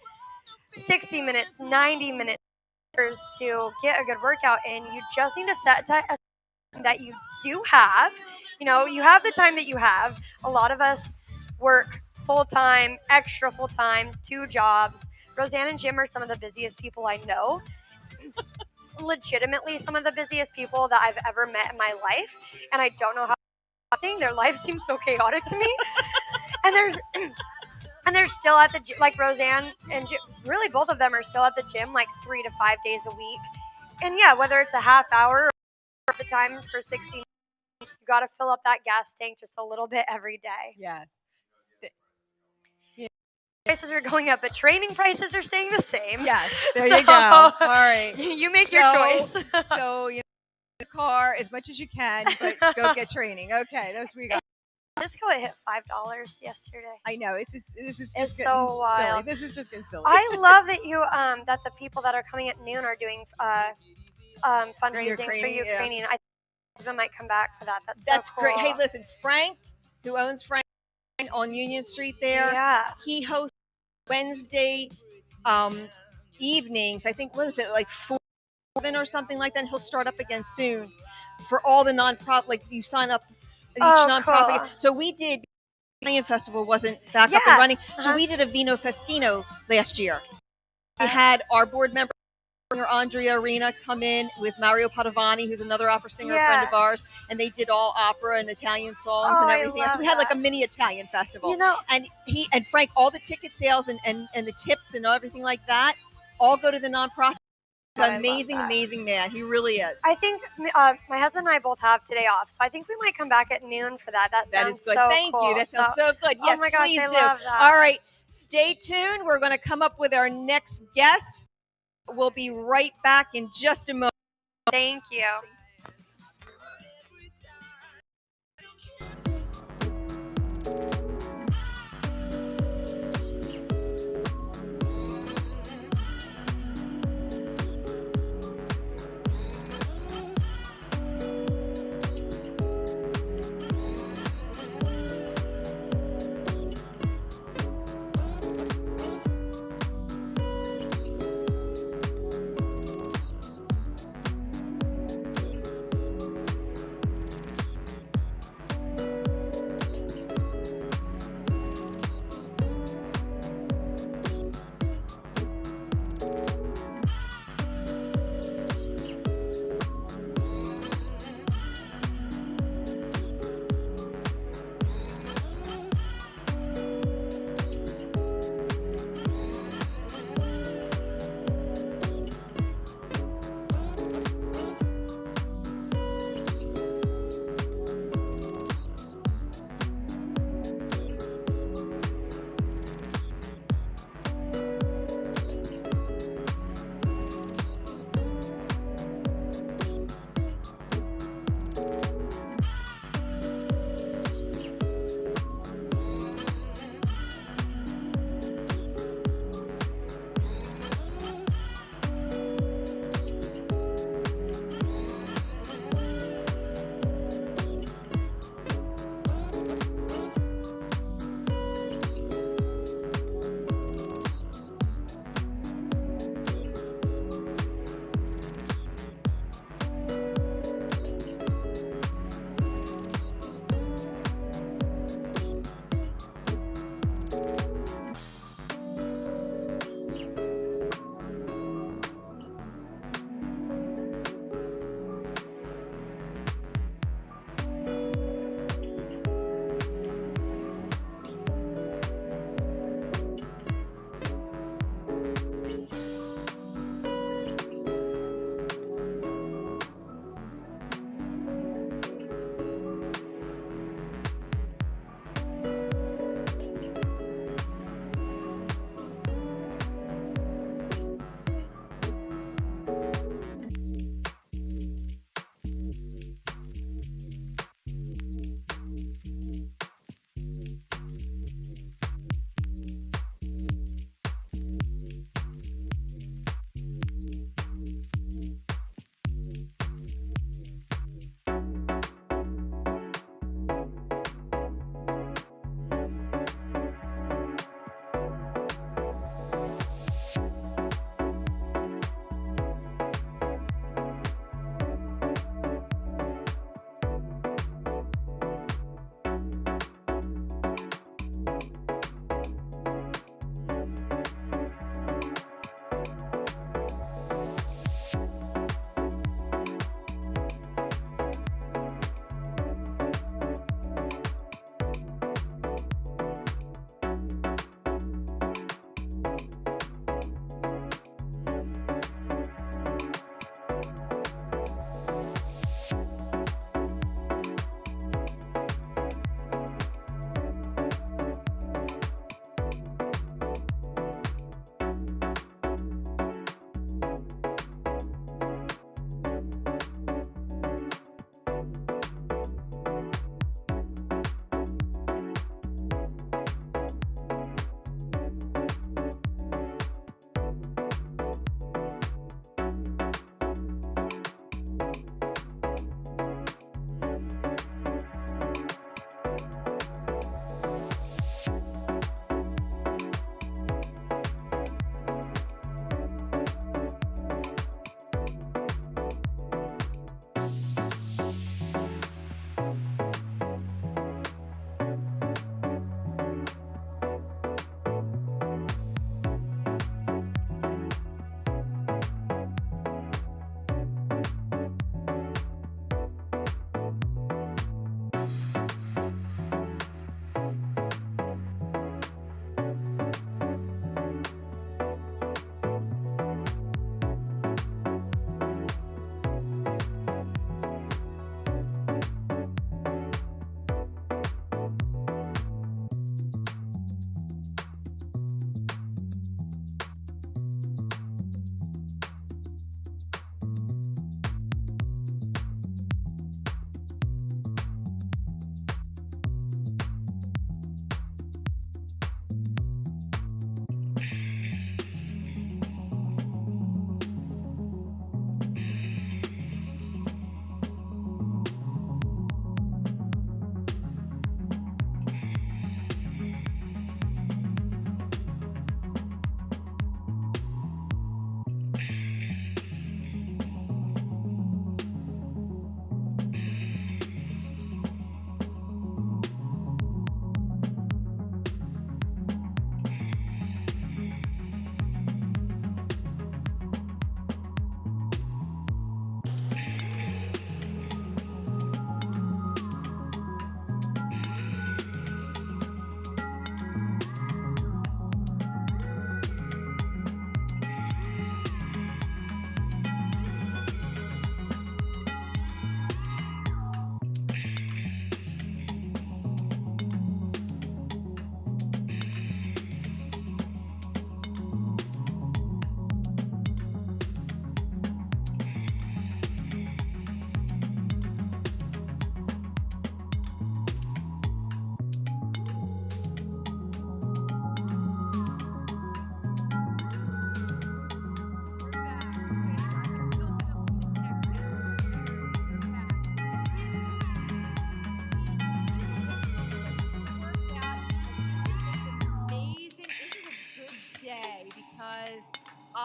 60 minutes, 90 minutes to get a good workout in. You just need to set aside that you do have. You have the time that you have. A lot of us work full-time, extra full-time, 2 jobs. Roseanne and Jim are some of the busiest people I know. Legitimately some of the busiest people that I've ever met in my life. And I don't know how their life seems so chaotic to me. And they're still at the gym, like Roseanne and Jim, really both of them are still at the gym like 3 to 5 days a week. And yeah, whether it's a half hour or the time for 60 minutes, you got to fill up that gas tank just a little bit every day. Yes. Prices are going up, but training prices are staying the same. Yes, there you go. All right. You make your choice. So, the car as much as you can, but go get training. Okay, that's what we got. Disco hit $5 yesterday. I know, this is just so wild. Silly. This is just getting silly. I love that that the people that are coming at noon are doing fundraising for Ukrainian. I think they might come back for that. That's so cool. Great. Hey, listen, Frank, who owns Frank on Union Street there, he hosts Wednesday evenings. I think, what is it, like 4 or something like that? And he'll start up again soon for all the nonprofit. Like, you sign up each nonprofit. Cool. So we did. Italian Festival wasn't back up and running, so we did a Vino Festino last year. We had our board member singer Andrea Arena come in with Mario Padovani, who's another opera singer, a Yeah. friend of ours, and they did all opera and Italian songs Oh, and I everything. So love we had like a that. mini Italian festival. You know, And he and Frank, all the ticket sales and the tips and everything like that all go to the nonprofit. I love Amazing, that. amazing man. He really is. I think my husband and I both have today off, so I think we might come back at noon for that. That That sounds is good. so Thank cool. you. That sounds so good. Yes, oh my gosh, please I do. love that. All right. Stay tuned. We're going to come up with our next guest. We'll be right back in just a moment. Thank you.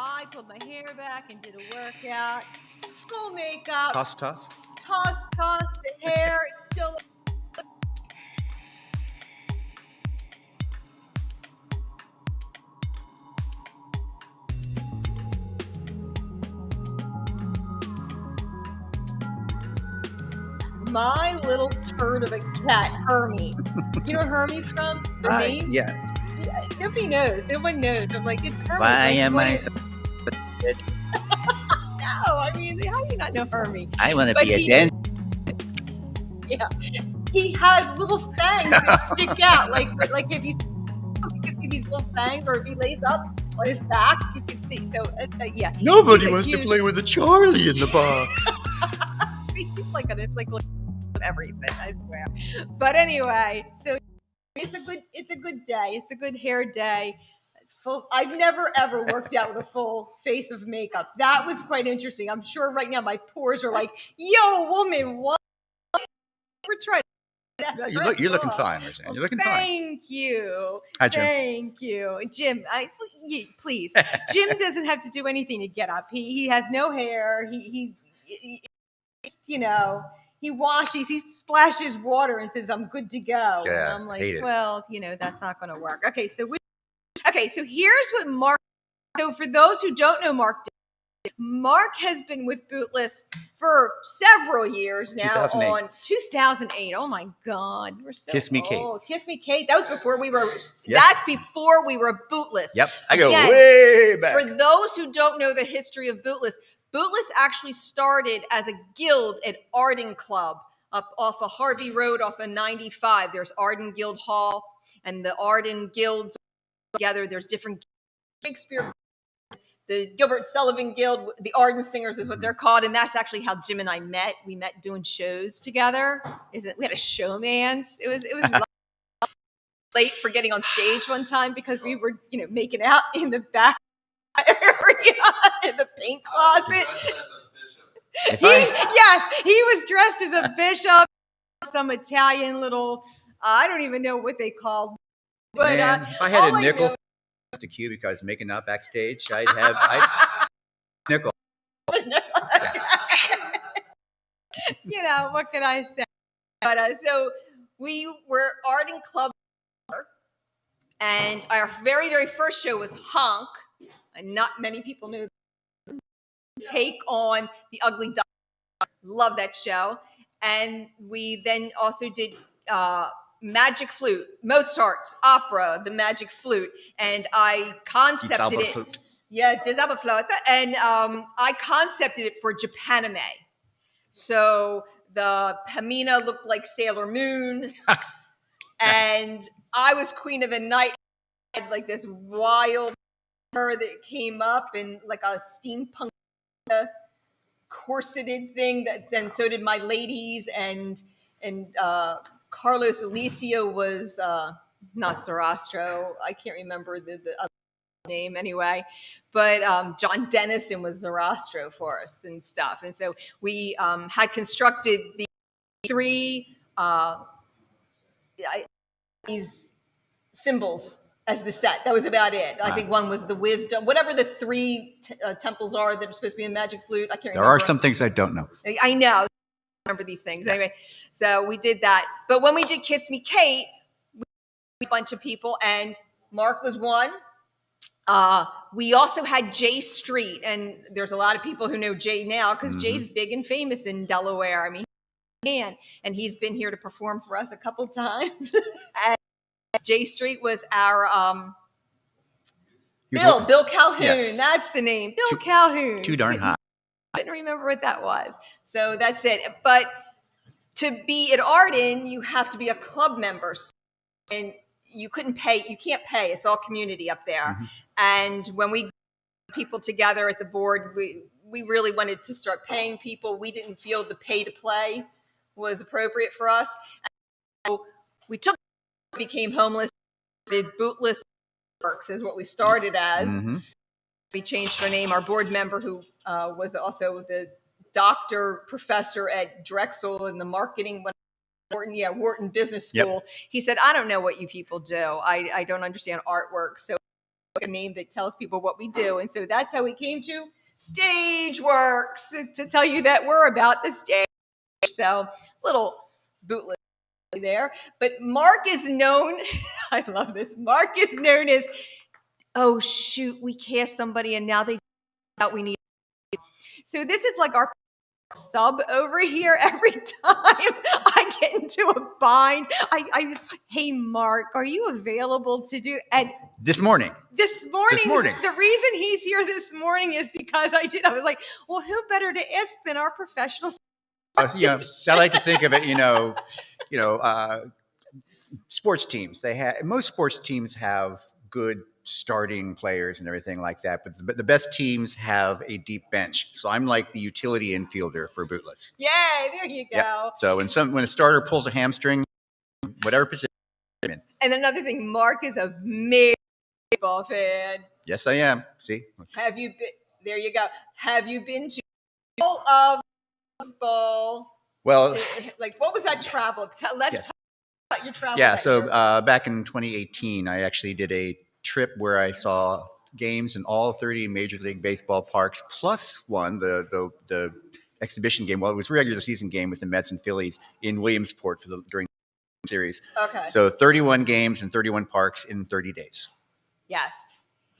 I pulled my hair back and did a workout. Full makeup. Toss. Toss. The hair is still. My little turd of a cat, Hermie. You know where Hermie's from? The name? Yes. Yeah, nobody knows. No one knows. I'm like, it's Hermie. Why like, am I? No, I mean, how do you not know Hermie? I want to be a dentist. Yeah, he has little fangs that stick out. Like if he's, you can see these little fangs, or if he lays up on his back, you can see. So yeah. Nobody wants to play with a Charlie in the box. He's like it's like everything, I swear. But anyway, so it's a good day. It's a good hair day. I've never ever worked out with a full face of makeup. That was quite interesting. I'm sure right now my pores are like, yo, woman, what? We're trying. Yeah, you're looking fine, Roseanne. You're looking fine. Thank you. Hi, Jim. Thank you, Jim. Please. Jim doesn't have to do anything to get up. He has no hair. He you know. He washes, he splashes water and says, I'm good to go. Yeah, and I'm like, well, that's not going to work. Okay, so here's what Mark, so for those who don't know Mark has been with Bootless for several years now. 2008. On 2008. Oh my God. We're so Kiss Me old. Kate. Kiss Me Kate. That was before we were, Yep. That's before we were Bootless. Yep, I go Again, way back. For those who don't know the history of Bootless, Bootless actually started as a guild at Arden Club up off of Harvey Road off of 95. There's Arden Guild Hall, and the Arden Guilds are together. There's different Shakespeare, the Gilbert Sullivan Guild, the Arden Singers is what they're called, and that's actually how Jim and I met. We met doing shows together. We had a showman's. It was late for getting on stage one time because we were making out in the back area in the paint closet. He was dressed as a bishop, some Italian little, I don't even know what they called. But man, if I had a nickel to cue because I was making out backstage, I'd nickel. What can I say? But so we were Arden Club, and our very, very first show was Honk. And not many people knew. Take on the Ugly Duckling. Love that show. And we then also did Magic Flute, Mozart's opera, The Magic Flute. And I concepted it. Yeah, Die Zauberflöte. And I concepted it for Japanime. So the Pamina looked like Sailor Moon. And I was Queen of the Night. I had like this wild her that came up in like a steampunk corseted thing, and so did my ladies, and Carlos Alicio was not Sarastro, I can't remember the other name anyway, but John Dennison was Sarastro for us and stuff. And so we had constructed the three these symbols as the set. That was about it. I think one was the wisdom, whatever the three temples are that are supposed to be in Magic Flute. I can't remember. There are some things I don't know. I know. I remember these things. Yeah. Anyway, so we did that. But when we did Kiss Me Kate, we had a bunch of people, and Mark was one. We also had Jay Street, and there's a lot of people who know Jay now because Jay's big and famous in Delaware. I mean, and he's been here to perform for us a couple times. And Jay Street was our Bill Calhoun. Yes. That's the name. Bill Calhoun. Too darn hot. I didn't remember what that was. So that's it. But to be at Arden, you have to be a club member. And you can't pay. It's all community up there. Mm-hmm. And when we people together at the board, we really wanted to start paying people. We didn't feel the pay to play was appropriate for us. And so we became homeless, did Bootless Stageworks is what we started as. Mm-hmm. We changed our name. Our board member, who was also the doctor professor at Drexel in the marketing, Wharton Business School. Yep. He said, I don't know what you people do. I don't understand artwork. So a name that tells people what we do. And so that's how we came to Stageworks, to tell you that we're about the stage. So little Bootless there. But Mark is known, I love this, Mark is known as, oh shoot, we cast somebody and now they out we need. So this is like our sub over here. Every time I get into a bind, hey Mark, are you available to do? And This morning. This morning. The reason he's here this morning is because I was like, well, who better to ask than our professional? I like to think of it, sports teams. Most sports teams have good starting players and everything like that, but the best teams have a deep bench. So I'm like the utility infielder for Bootless. Yeah, there you go. Yep. So when a starter pulls a hamstring, whatever position. And another thing, Mark is a major baseball fan. Yes, I am. See? Have you been? There you go. Have you been to all of baseball? Well, like what was that travel? Yes. About your travel. Yeah. So back in 2018, I actually did a trip where I saw games in all 30 Major League Baseball parks, plus one, the exhibition game. Well, it was a regular season game with the Mets and Phillies in Williamsport during the series. Okay. So 31 games and 31 parks in 30 days. Yes.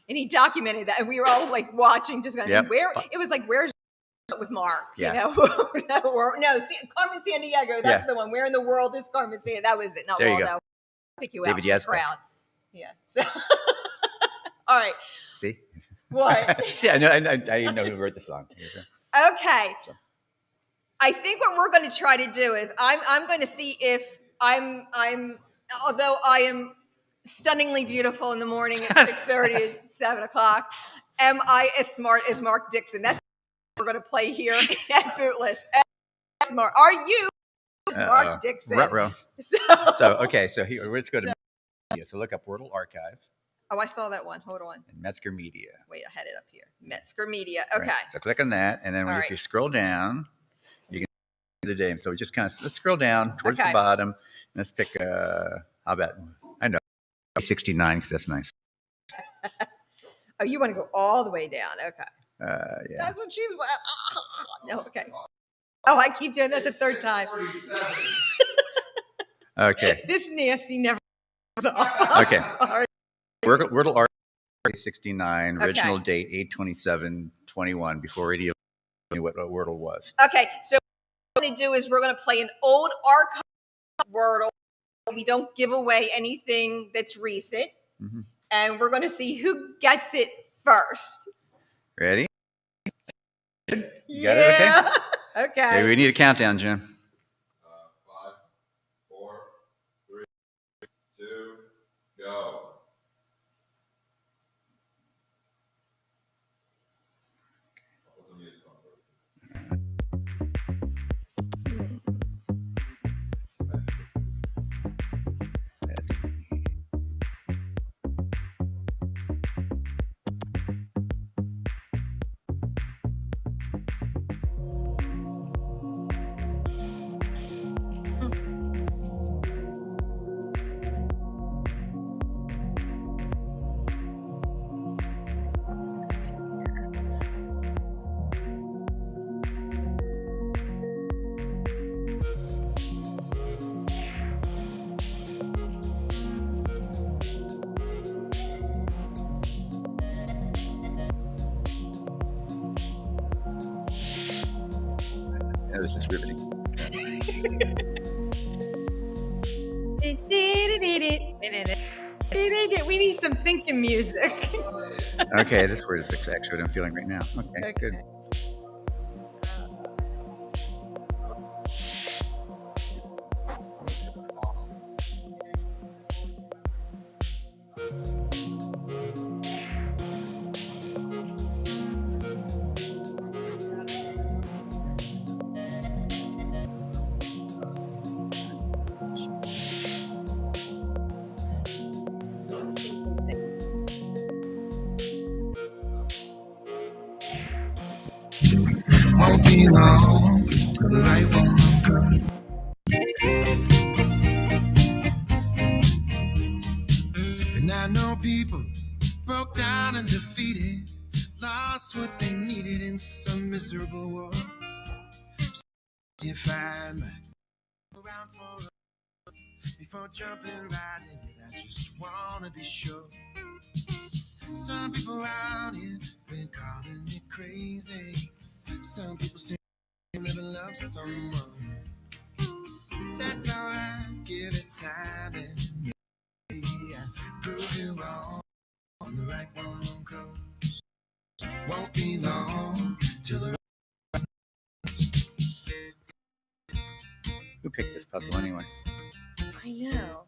And he documented that, and we were all like watching, just going, where it was like, where's with Mark? Yeah. No, Carmen Sandiego. That's the one. Where in the world is Carmen Sandiego? That was it. No, there you go. Pick you David out from the crowd. Yeah. So, all right. See what? Yeah, I know who wrote the song. Okay. So. I think what we're going to try to do is I'm going to see if I'm although I am stunningly beautiful in the morning at 6:30 at 7 o'clock. Am I as smart as Mark Dixon? That's what we're going to play here at Bootless. Smart. Are you Mark Dixon? Ruh-roh. So here, let's go to media. So look up Wordle Archive. Oh, I saw that one. Hold on. And Metzger Media. Wait, I had it up here. Metzger Media. Okay. Right. So click on that, and then if you scroll down, you can see the name. So we just let's scroll down towards the bottom. And let's pick how about 69 because that's nice. Oh, you want to go all the way down? Okay. Yeah. That's what she's like. No, okay. Oh, I keep doing that. That's a third time. Okay. This nasty never comes off. Okay. Sorry. Wordle Archive 69, original date 8/27/21, before radio knew what Wordle was. Okay, so what we're going to do is we're going to play an old archive Wordle. We don't give away anything that's recent. Mm-hmm. And we're going to see who gets it first. Ready? You got it? Okay. Okay, we need a countdown, Jim. 5, 4, 3, 2, go. This is riveting. We need some thinking music. Okay, this word is actually what I'm feeling right now. Okay, good. Won't be long till the right one comes. And I know people broke down. if I might around for before jumping right in it. I just wanna be sure. Some people around here been calling me crazy. Some people say I never loved someone. That's alright, give it time and maybe I prove you wrong. On the right one goes. Won't be long till the Who picked this puzzle anyway? I know.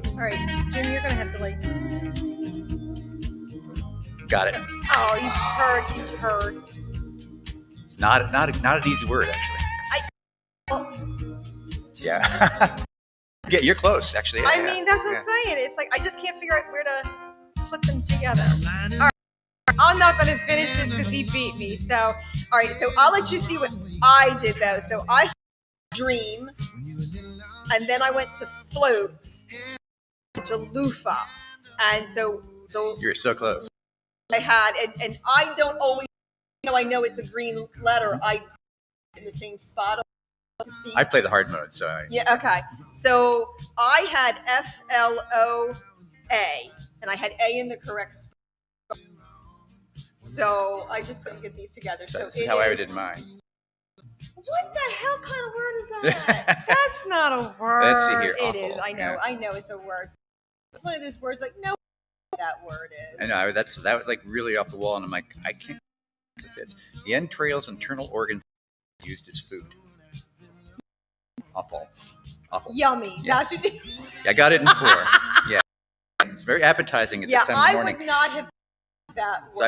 All right, Jim, you're gonna have to like. Got it. Oh, you turd. It's not an easy word actually. Yeah. Yeah, you're close actually. I mean, that's what I'm saying. It's like I just can't figure out where to put them together. All right, I'm not going to finish this because he beat me. So, all right, so I'll let you see what I did though. So I dream, and then I went to float, to loofah, and so those You're so close. I had, and I don't always, I know it's a green letter. I in the same spot. I play the hard mode, so Yeah, okay. So I had FLOA, and I had A in the correct spot. So I just couldn't get these together. So this is how I did mine. What the hell kind of word is that? That's not a word. Let's see here. It is. Awful. I know. Yeah. I know it's a word. It's one of those words like no, that word is. I know that was like really off the wall, and I'm like, I can't do this. The entrails, internal organs used as food. Awful. Yummy. Yeah. That's what I got it in 4. Yeah, it's very appetizing at this time of I morning. would not have that. So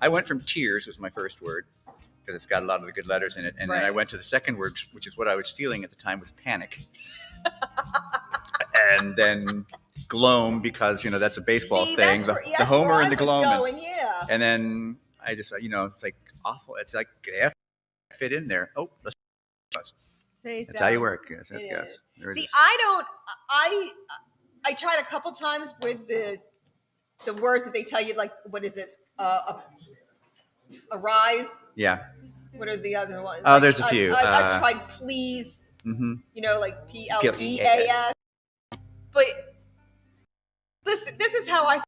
I went from tears was my first word because it's got a lot of the good letters in it, and then I went to the second word, which is what I was feeling at the time, was panic, and then gloam because that's a baseball thing, the homer and the gloam, and then I just it's like awful. It's like F fit in there. Oh, let's. That's how you work. Yes, that's guys. See, I tried a couple times with the words that they tell you, like what is it? Arise. Yeah. What are the other ones? Oh, there's a few. I've tried please. Mm-hmm. Like PLEAS. But listen, this is how I.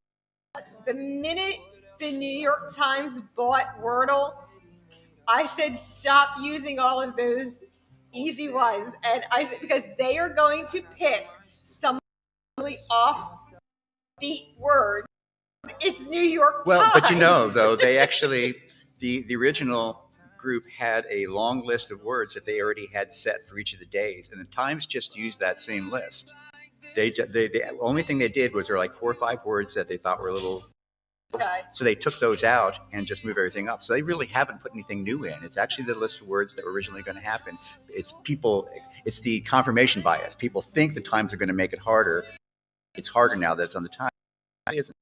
The minute the New York Times bought Wordle, I said stop using all of those easy ones, and because they are going to pick some really off-beat word. It's New York Times. Well, but though, they actually the original group had a long list of words that they already had set for each of the days, and the Times just used that same list. The only thing they did was there were like 4 or 5 words that they thought were a little. Okay. So they took those out and just moved everything up. So they really haven't put anything new in. It's actually the list of words that were originally going to happen. It's the confirmation bias. People think the Times are going to make it harder. It's harder now that it's on the Times. It isn't.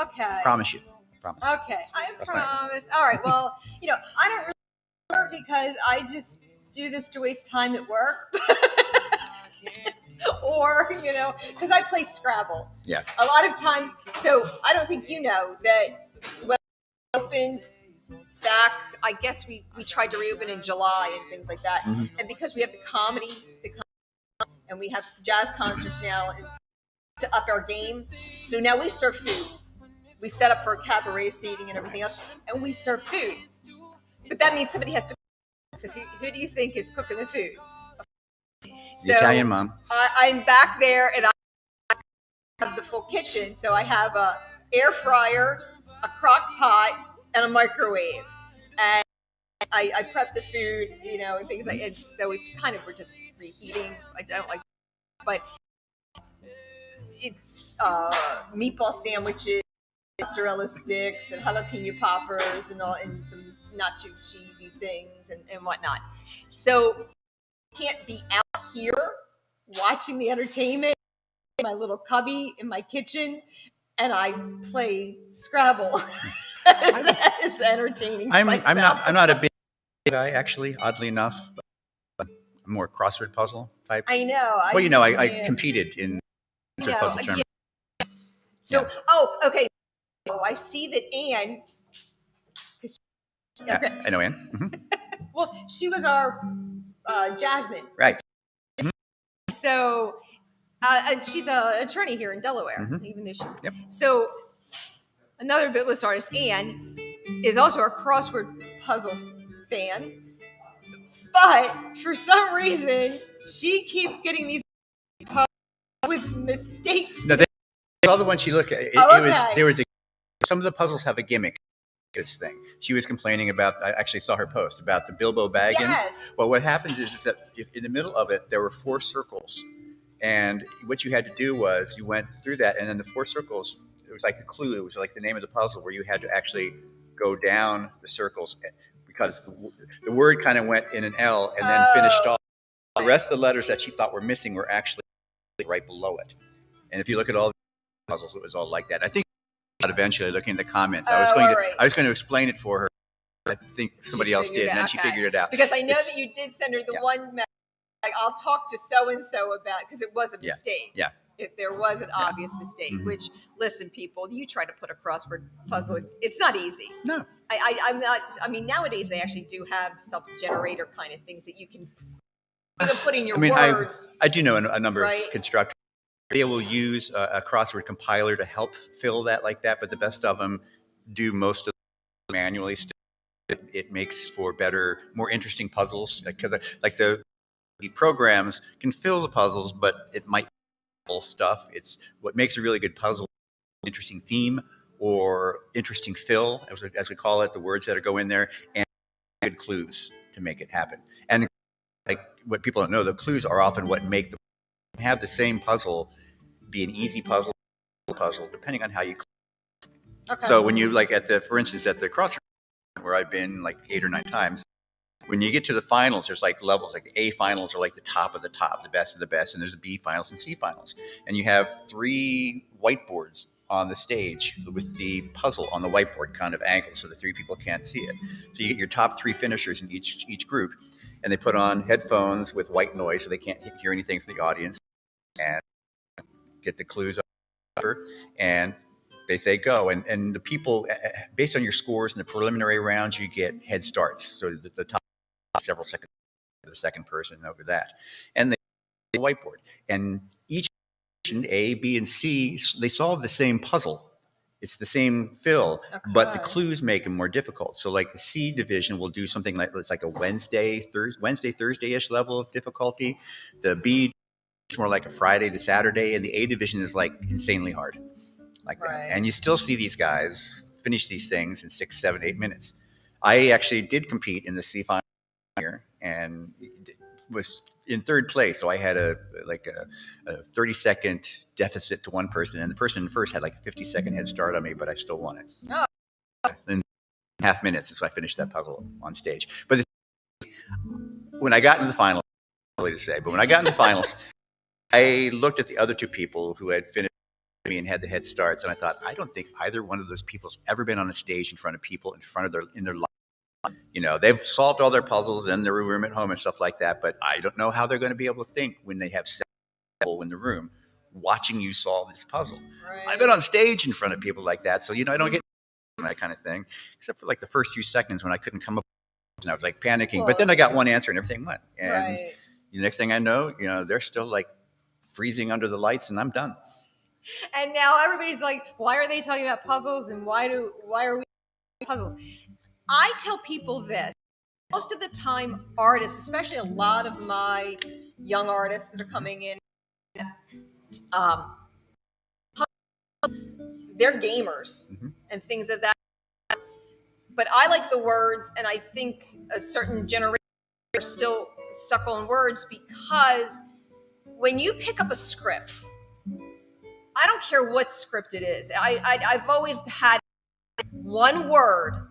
Okay. Promise you. Promise. Okay. I promise. All right. Well, I don't really work because I just do this to waste time at work. Or, because I play Scrabble. Yeah. A lot of times, so I don't think that when we opened back, I guess we tried to reopen in July and things like that. Mm-hmm. And because we have the comedy, and we have jazz concerts now to up our game, so now we serve food. We set up for cabaret seating and everything else, and we serve food. But that means somebody has to. So who do you think is cooking the food? The Italian mom. I'm back there, and I have the full kitchen. So I have a air fryer, a crock pot, and a microwave. And I prep the food, and things like that. So it's kind of, we're just reheating. I don't like, but it's meatball sandwiches, mozzarella sticks, and jalapeno poppers, and some nacho cheesy things and whatnot. So can't be out here watching the entertainment in my little cubby in my kitchen, and I play Scrabble. It's entertaining. I'm not a big guy actually. Oddly enough, but I'm more crossword puzzle type. I know. I competed in crossword puzzle tournament. So, okay. I see that Anne. Yeah, I know Ann. Mm-hmm. Well, she was our Jasmine. Right. So, and she's an attorney here in Delaware, Mhm. even though she. Yep. So, another Bootless artist, Anne, is also a crossword puzzle fan. But for some reason, she keeps getting these puzzles with mistakes. No, all the ones she looked at. There was some of the puzzles have a gimmick. This thing she was complaining about. I actually saw her post about the Bilbo Baggins. Yes. Well, what happens is that in the middle of it there were 4 circles, and what you had to do was you went through that, and then the 4 circles. It was like the clue. It was like the name of the puzzle where you had to actually go down the circles because the word kind of went in an L and then finished off. The rest of the letters that she thought were missing were actually right below it. And if you look at all the puzzles, it was all like that. I think eventually looking at the comments, I was going to explain it for her. I think somebody else did, and then she figured it out. Because I know that you did send her the one message, like, I'll talk to so-and-so about, because it was a mistake. Yeah. If there was an obvious mistake, which, listen, people, you try to put a crossword puzzle, it's not easy. No. I'm not, I mean, nowadays they actually do have self-generator kind of things that you can put in your words. I do know a number of constructors. They will use a crossword compiler to help fill that like that, but the best of them do most of it manually. It makes for better, more interesting puzzles, because like the programs can fill the puzzles, but it might fill stuff. It's what makes a really good puzzle, interesting theme or interesting fill, as we call it, the words that go in there, and good clues to make it happen. And like what people don't know, the clues are often what make the have the same puzzle be an easy puzzle, depending on how you. Okay. So when you for instance, at the crossroads where I've been like 8 or 9 times, when you get to the finals, there's like levels, like the A finals are like the top of the top, the best of the best, and there's the B finals and C finals, and you have 3 whiteboards on the stage with the puzzle on the whiteboard kind of angled so the 3 people can't see it. So you get your top 3 finishers in each group, and they put on headphones with white noise so they can't hear anything from the audience, and get the clues up, and they say go. And the people, based on your scores in the preliminary rounds, you get head starts. So the top several seconds, the second person over that. And the whiteboard. And each A, B, and C, they solve the same puzzle. It's the same fill, but the clues make them more difficult. So like the C division will do something like, it's like a Wednesday, Thursday-ish level of difficulty. The B, it's more like a Friday to Saturday, and the A division is like insanely hard, like that. And you still see these guys finish these things in 6, 7, 8 minutes. I actually did compete in the C final here and was in 3rd place. So I had a 30-second deficit to one person, and the person in first had like a 50-second head start on me, but I still won it. In half minutes, so I finished that puzzle on stage. But when I got into the finals, when I got into the finals, I looked at the other 2 people who had finished me and had the head starts, and I thought, I don't think either one of those people's ever been on a stage in front of people in their life. You know, they've solved all their puzzles in their room at home and stuff like that, but I don't know how they're going to be able to think when they have 7 people in the room watching you solve this puzzle. I've been on stage in front of people like that, so I don't get that kind of thing, except for like the first few seconds when I couldn't come up, and I was like panicking. But then I got one answer and everything went. And the next thing I know, they're still like freezing under the lights, and I'm done. And now everybody's like, why are they talking about puzzles, and why are we puzzles? I tell people this. Most of the time, artists, especially a lot of my young artists that are coming in, they're gamers and things of that. But I like the words, and I think a certain generation are still stuck on words, because when you pick up a script, I don't care what script it is. I've always had one word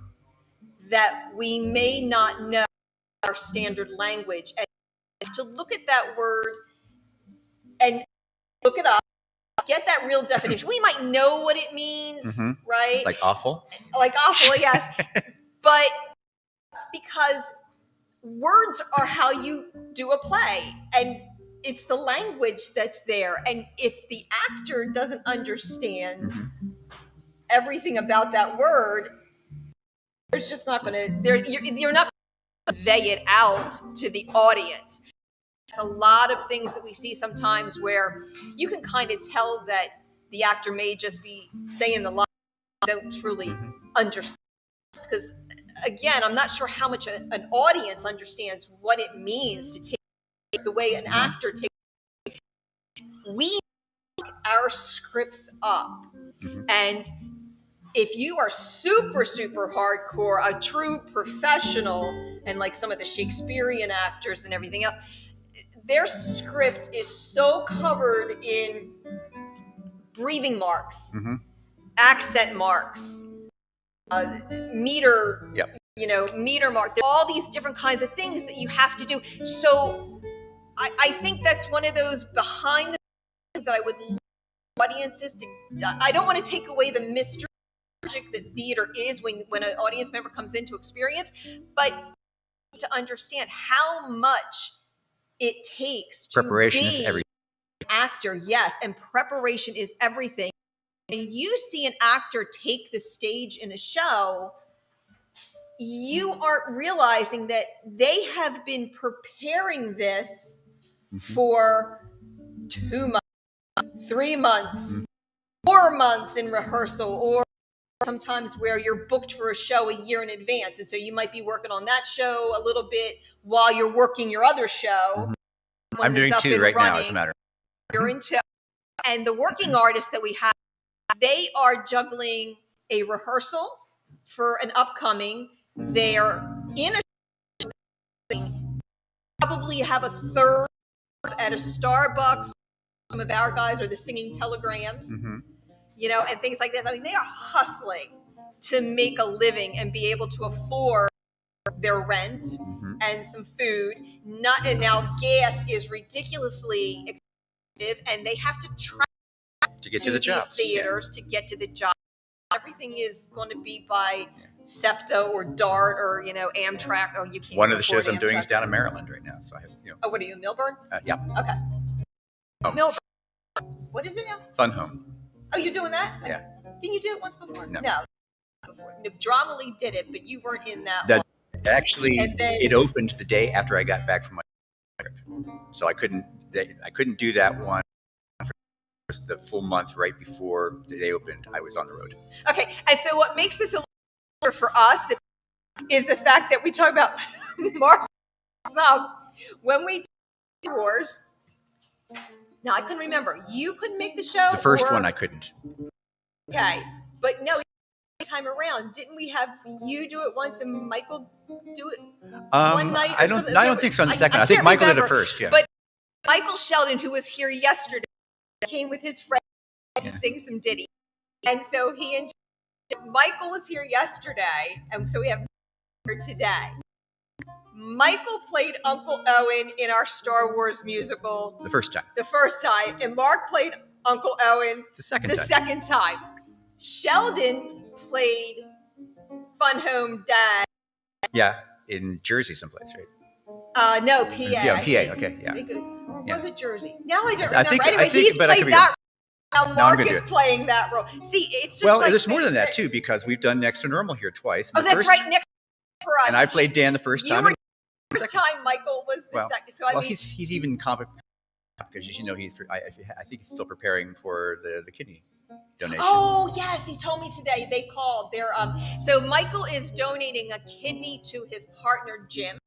that we may not know our standard language, and to look at that word and look it up, get that real definition. We might know what it means, right? Like awful? Like awful, yes. But because words are how you do a play, and it's the language that's there. And if the actor doesn't understand everything about that word, there's just not going to, you're not going to convey it out to the audience. It's a lot of things that we see sometimes where you can kind of tell that the actor may just be saying the line, don't truly understand. Because again, I'm not sure how much an audience understands what it means to take the way an actor takes. We make our scripts up, and if you are super, super hardcore, a true professional, and like some of the Shakespearean actors and everything else, their script is so covered in breathing marks, accent marks, meter, meter mark. There are all these different kinds of things that you have to do. So I think that's one of those behind the scenes that I would love audiences to. I don't want to take away the mystery that theater is when an audience member comes in to experience, but to understand how much it takes to Preparation be is everything. an actor. Yes, and preparation is everything. And you see an actor take the stage in a show, you aren't realizing that they have been preparing this for 2 months, 3 months, 4 months in rehearsal, or sometimes where you're booked for a show a year in advance. And so you might be working on that show a little bit while you're working your other show. I'm doing 2 right now, as a matter of fact. You're into, and the working artists that we have, they are juggling a rehearsal for an upcoming. They're in a probably have a third at a Starbucks. Some of our guys are the singing telegrams, and things like this. I mean, they are hustling to make a living and be able to afford their rent and some food. And now gas is ridiculously expensive, and they have to travel to get to the jobs. Theaters to get to the job. Everything is going to be by SEPTA or DART or Amtrak. Oh, you can't. One of the shows I'm doing is down in Maryland right now, so I have. Oh, what are you in Milburn? Yeah. Okay. Milburn. What is it now? Fun Home. Oh, you're doing that? Yeah. Didn't you do it once before? No. Before. Dramally did it, but you weren't in that one. Actually, it opened the day after I got back from my trip, so I couldn't do that one for the full month right before they opened. I was on the road. Okay, and so what makes this a little for us is the fact that we talk about Mark when we did Wars. Now I couldn't remember. You couldn't make the show. The first one I couldn't. Okay, but no, time around, didn't we have you do it once and Michael do it one night? I don't think so. On the second, I think Michael did it first. Yeah, but Michael Sheldon, who was here yesterday, came with his friend to sing some ditty, and so Michael was here yesterday, and so we have here today. Michael played Uncle Owen in our Star Wars musical the first time, and Mark played Uncle Owen the second time. Sheldon played Fun Home Dad. Yeah, in Jersey someplace, right? No, PA. Yeah, PA. Okay, yeah. Or was it Jersey? Now I don't remember. Anyway, he's played that. Now Mark is playing that role. See, it's just there's more than that too, because we've done Next to Normal here twice. Oh, that's right, next for us. And I played Dan the first time. First time, Michael was the second. So I mean, he's even comic because I think he's still preparing for the kidney donation. Oh yes, he told me today. They called. So Michael is donating a kidney to his partner Jim,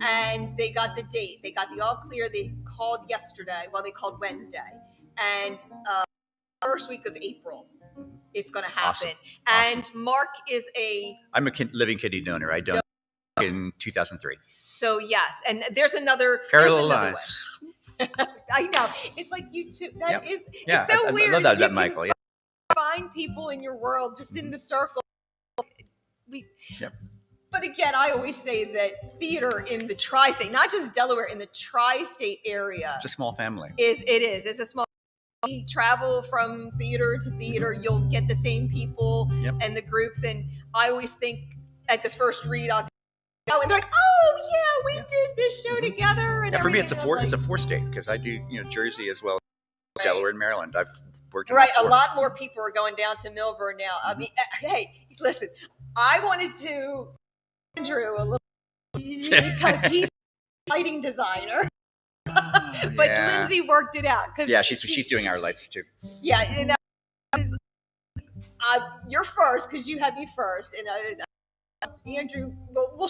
and they got the date. They got the all clear. They called yesterday. Well, they called Wednesday, and first week of April, it's going to happen. Awesome. And Mark is I'm a living kidney donor. I donated in 2003. So yes, and there's another parallel lines. I know. It's like you two. It's so weird. I love that Michael. Yeah. Find people in your world just in the circle. But again, I always say that theater in the tri-state, not just Delaware, in the tri-state area, it's a small family. It's a small. We travel from theater to theater. You'll get the same people and the groups. And I always think at the first read, I'll go and they're like, "Oh yeah, we did this show together." And for me, it's a 4-state because I do Jersey as well as Delaware and Maryland. I've worked. Right, a lot more people are going down to Milburn now. I mean, hey, listen, I wanted to Andrew a little because he's a lighting designer, but Lindsay worked it out. Yeah, she's doing our lights too. Yeah, you know, you're first because you had me first, and Andrew, we'll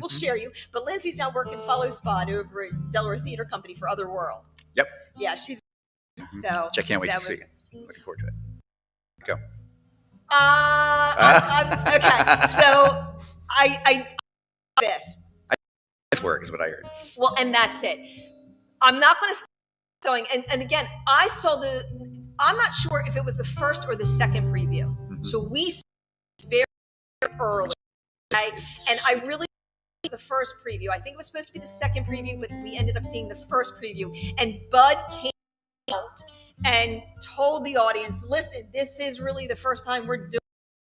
share you. But Lindsay's now working Follow Spot over at Delaware Theater Company for Otherworld. Yep. Yeah, she's so. Which I can't wait to see. Looking forward to it. Go. Okay, so I this. Nice work is what I heard. Well, and that's it. I'm not going to stop going. And again, I saw I'm not sure if it was the first or the second preview. Mm-hmm. So we saw very early. Okay? And I really the first preview. I think it was supposed to be the second preview, but we ended up seeing the first preview. And Bud came out and told the audience, listen, this is really the first time we're doing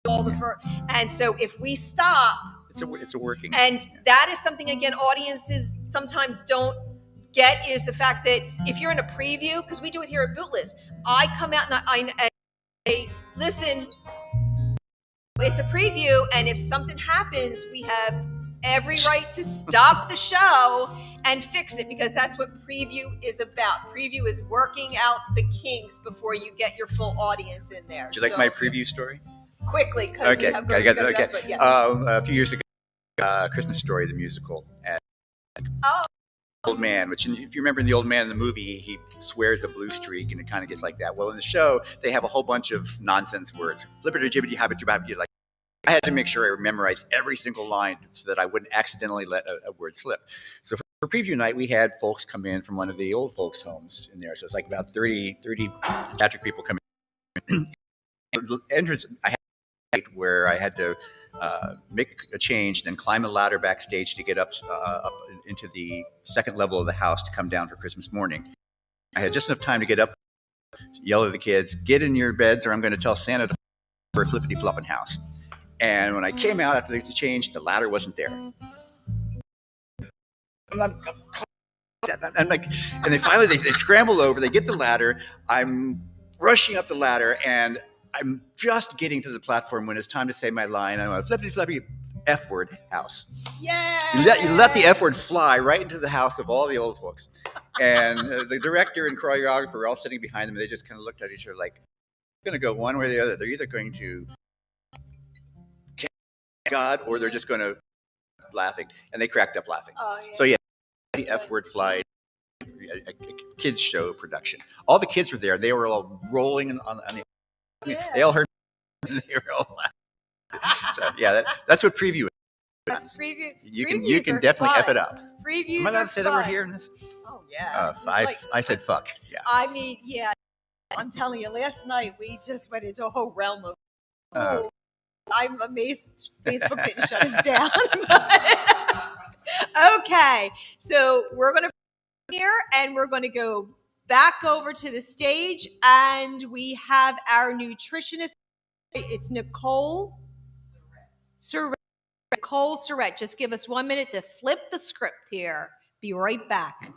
all the first. And so if we stop, it's a working. And that is something, again, audiences sometimes don't get, is the fact that if you're in a preview, because we do it here at Bootless, I come out and I say, listen, it's a preview, and if something happens, we have every right to stop the show and fix it, because that's what preview is about. Preview is working out the kinks before you get your full audience in there. Would you like my preview story? Quickly. Okay. Okay. Yeah. A few years ago, Christmas Story, the musical, and Old Man, which if you remember in the Old Man in the movie, he swears a blue streak, and it kind of gets like that. Well, in the show, they have a whole bunch of nonsense words. Flippity jibbity habit jabab. Like, I had to make sure I memorized every single line so that I wouldn't accidentally let a word slip. So for preview night, we had folks come in from one of the old folks' homes in there. So it's like about 30 pediatric people come in. Entrance, I had where I had to make a change, then climb a ladder backstage to get up into the second level of the house to come down for Christmas morning. I had just enough time to get up, yell at the kids, get in your beds or I'm going to tell Santa to for a flippity flopping house. And when I came out after the change, the ladder wasn't there. And they finally they scramble over, they get the ladder. I'm rushing up the ladder and I'm just getting to the platform when it's time to say my line. I'm a flippity F word house. Yeah. You let the F word fly right into the house of all the old folks. And the director and choreographer were all sitting behind them. And they just kind of looked at each other like, they're going to go one way or the other. They're either going to God or they're just going to laughing. And they cracked up laughing. Oh, yeah. So yeah, the F word fly. A kids show production. All the kids were there. They were all rolling on the. Yeah. They all heard. And they were all laughing. So yeah, that's what preview is. That's preview. You can definitely F it up. Previews. Am I allowed to say that word here in this? Oh yeah. I said fuck. Yeah. I mean, yeah. I'm telling you, last night we just went into a whole realm of. I'm amazed Facebook didn't shut us down. Okay, so we're gonna here and we're gonna go back over to the stage, and we have our nutritionist. It's Nicole Surratt. Nicole Surratt. Just give us 1 minute to flip the script here. Be right back.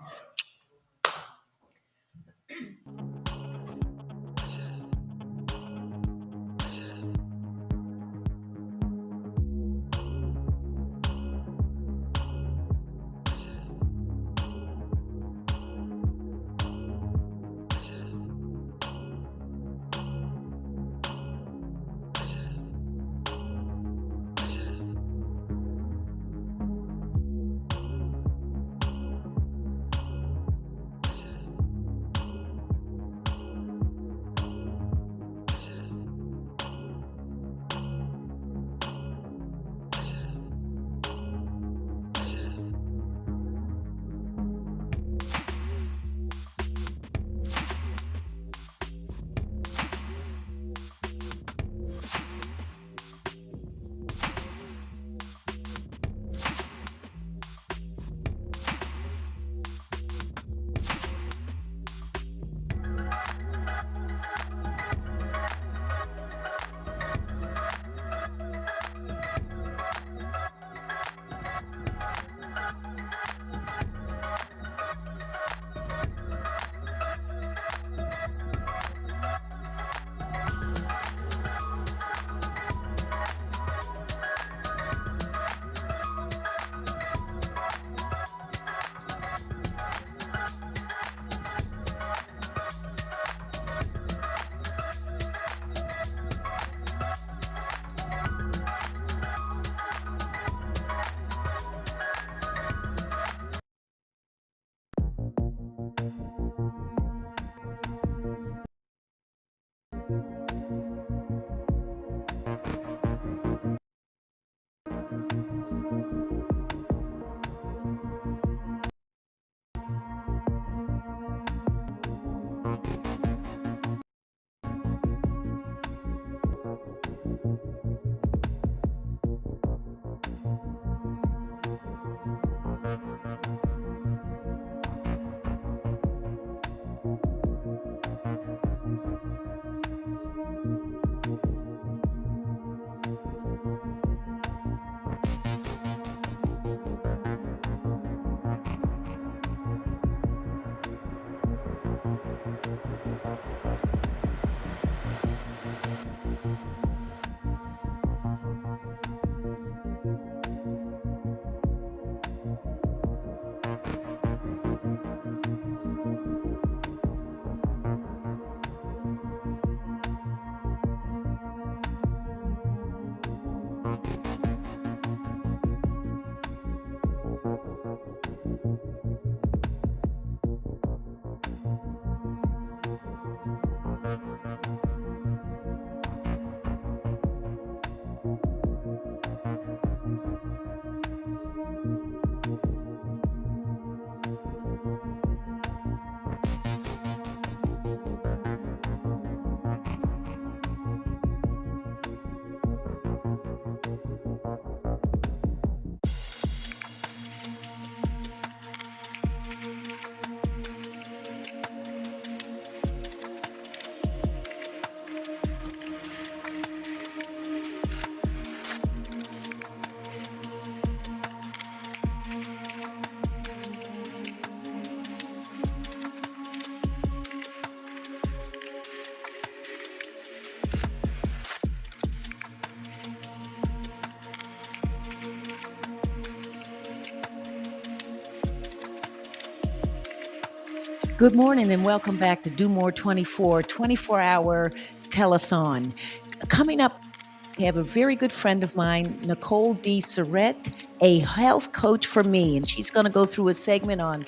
Good morning and welcome back to Do More 24-hour telethon. Coming up, I have a very good friend of mine, Nicole D. Surrett, a health coach for me, and she's going to go through a segment on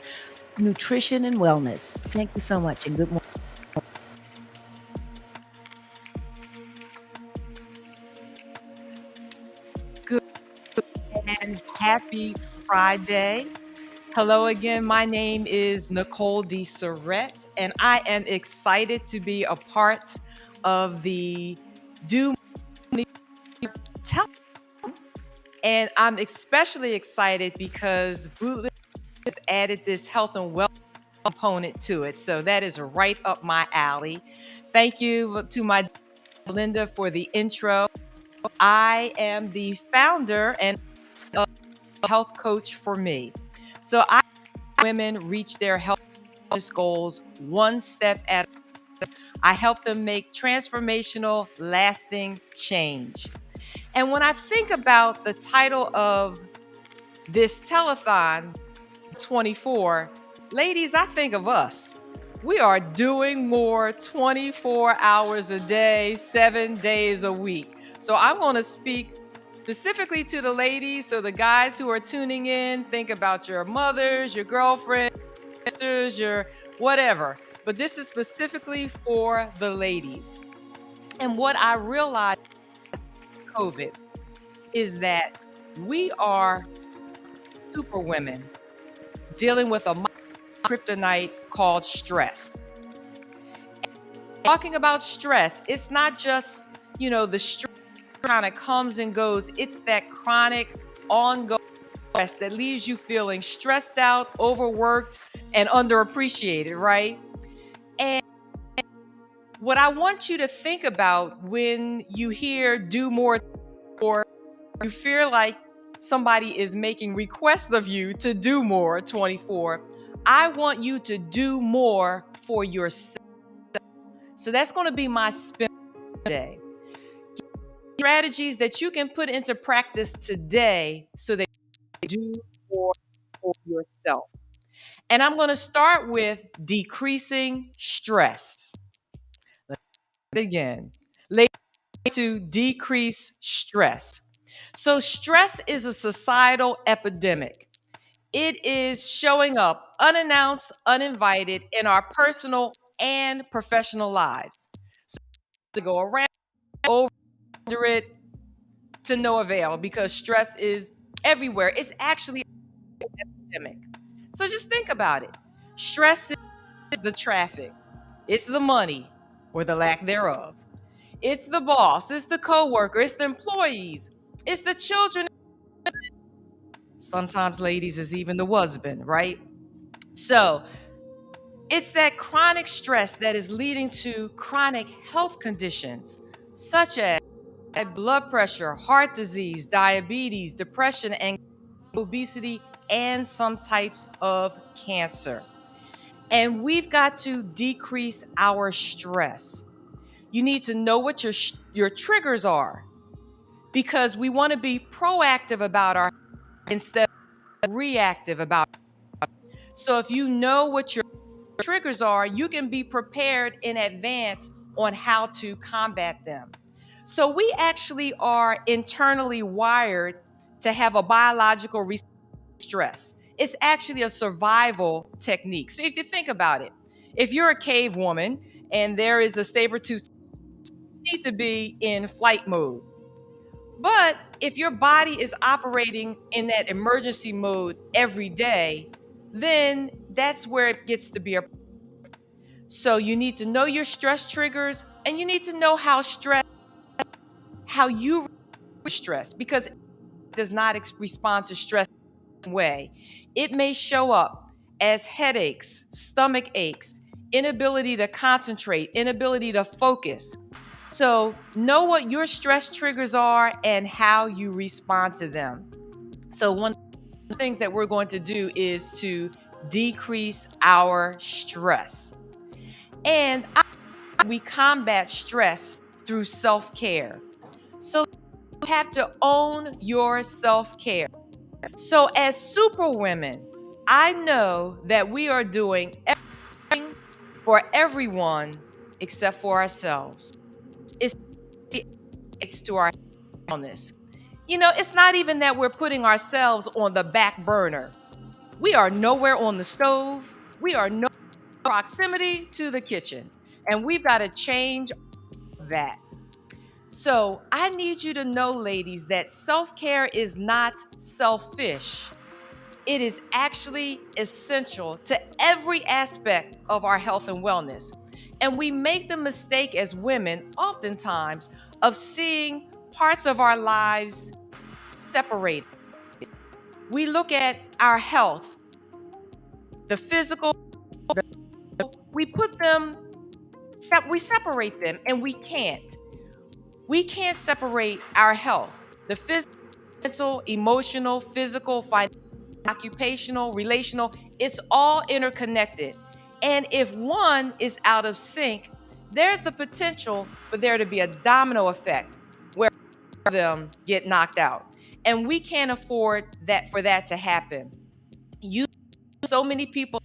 nutrition and wellness. Thank you so much and good morning. Good and happy Friday. Hello again. My name is Nicole D. Surrett, and I am excited to be a part of the Do Tell. And I'm especially excited because Bootless has added this health and wellness component to it. So that is right up my alley. Thank you to my Linda for the intro. I am the founder and health coach for me. So I help women reach their health goals one step at a time. I help them make transformational, lasting change. And when I think about the title of this telethon 24, ladies, I think of us. We are doing more 24 hours a day, 7 days a week. So I'm going to speak specifically to the ladies. So the guys who are tuning in, think about your mothers, your girlfriends, sisters, your whatever. But this is specifically for the ladies. And what I realized with COVID is that we are super women dealing with a kryptonite called stress. And talking about stress, it's not just, the stress kind of comes and goes. It's that chronic, ongoing stress that leaves you feeling stressed out, overworked, and underappreciated, right? And what I want you to think about when you hear do more, or you feel like somebody is making requests of you to do more 24, I want you to do more for yourself. So that's going to be my spin today. Strategies that you can put into practice today so that you do more for yourself. And I'm going to start with decreasing stress. Let's begin. To decrease stress. So stress is a societal epidemic. It is showing up unannounced, uninvited in our personal and professional lives. So to go around over it to no avail because stress is everywhere. It's actually an epidemic. So just think about it. Stress is the traffic. It's the money or the lack thereof. It's the boss. It's the coworker. It's the employees. It's the children. Sometimes, ladies, is even the husband, right? So it's that chronic stress that is leading to chronic health conditions such as blood pressure, heart disease, diabetes, depression, and obesity, and some types of cancer. And we've got to decrease our stress. You need to know what your triggers are because we want to be proactive about our instead of reactive about it. So if you know what your triggers are, you can be prepared in advance on how to combat them. So we actually are internally wired to have a biological response to stress. It's actually a survival technique. So if you think about it, if you're a cave woman and there is a saber-tooth, you need to be in flight mode. But if your body is operating in that emergency mode every day, then that's where it gets to be a. So you need to know your stress triggers, and you need to know how you stress, because it does not respond to stress the same way. It may show up as headaches, stomach aches, inability to concentrate, inability to focus. So know what your stress triggers are and how you respond to them. So one of the things that we're going to do is to decrease our stress. And we combat stress through self-care. So you have to own your self-care. So as super women, I know that we are doing everything for everyone except for ourselves. It's to our wellness. It's not even that we're putting ourselves on the back burner. We are nowhere on the stove. We are no proximity to the kitchen. And we've got to change that. So I need you to know, ladies, that self-care is not selfish. It is actually essential to every aspect of our health and wellness. And we make the mistake as women, oftentimes, of seeing parts of our lives separated. We look at our health, the physical, we put them, we separate them, and we can't. We can't separate our health, the physical, emotional, physical, financial, occupational, relational. It's all interconnected. And if one is out of sync, there's the potential for there to be a domino effect where them get knocked out. And we can't afford that for that to happen. So many people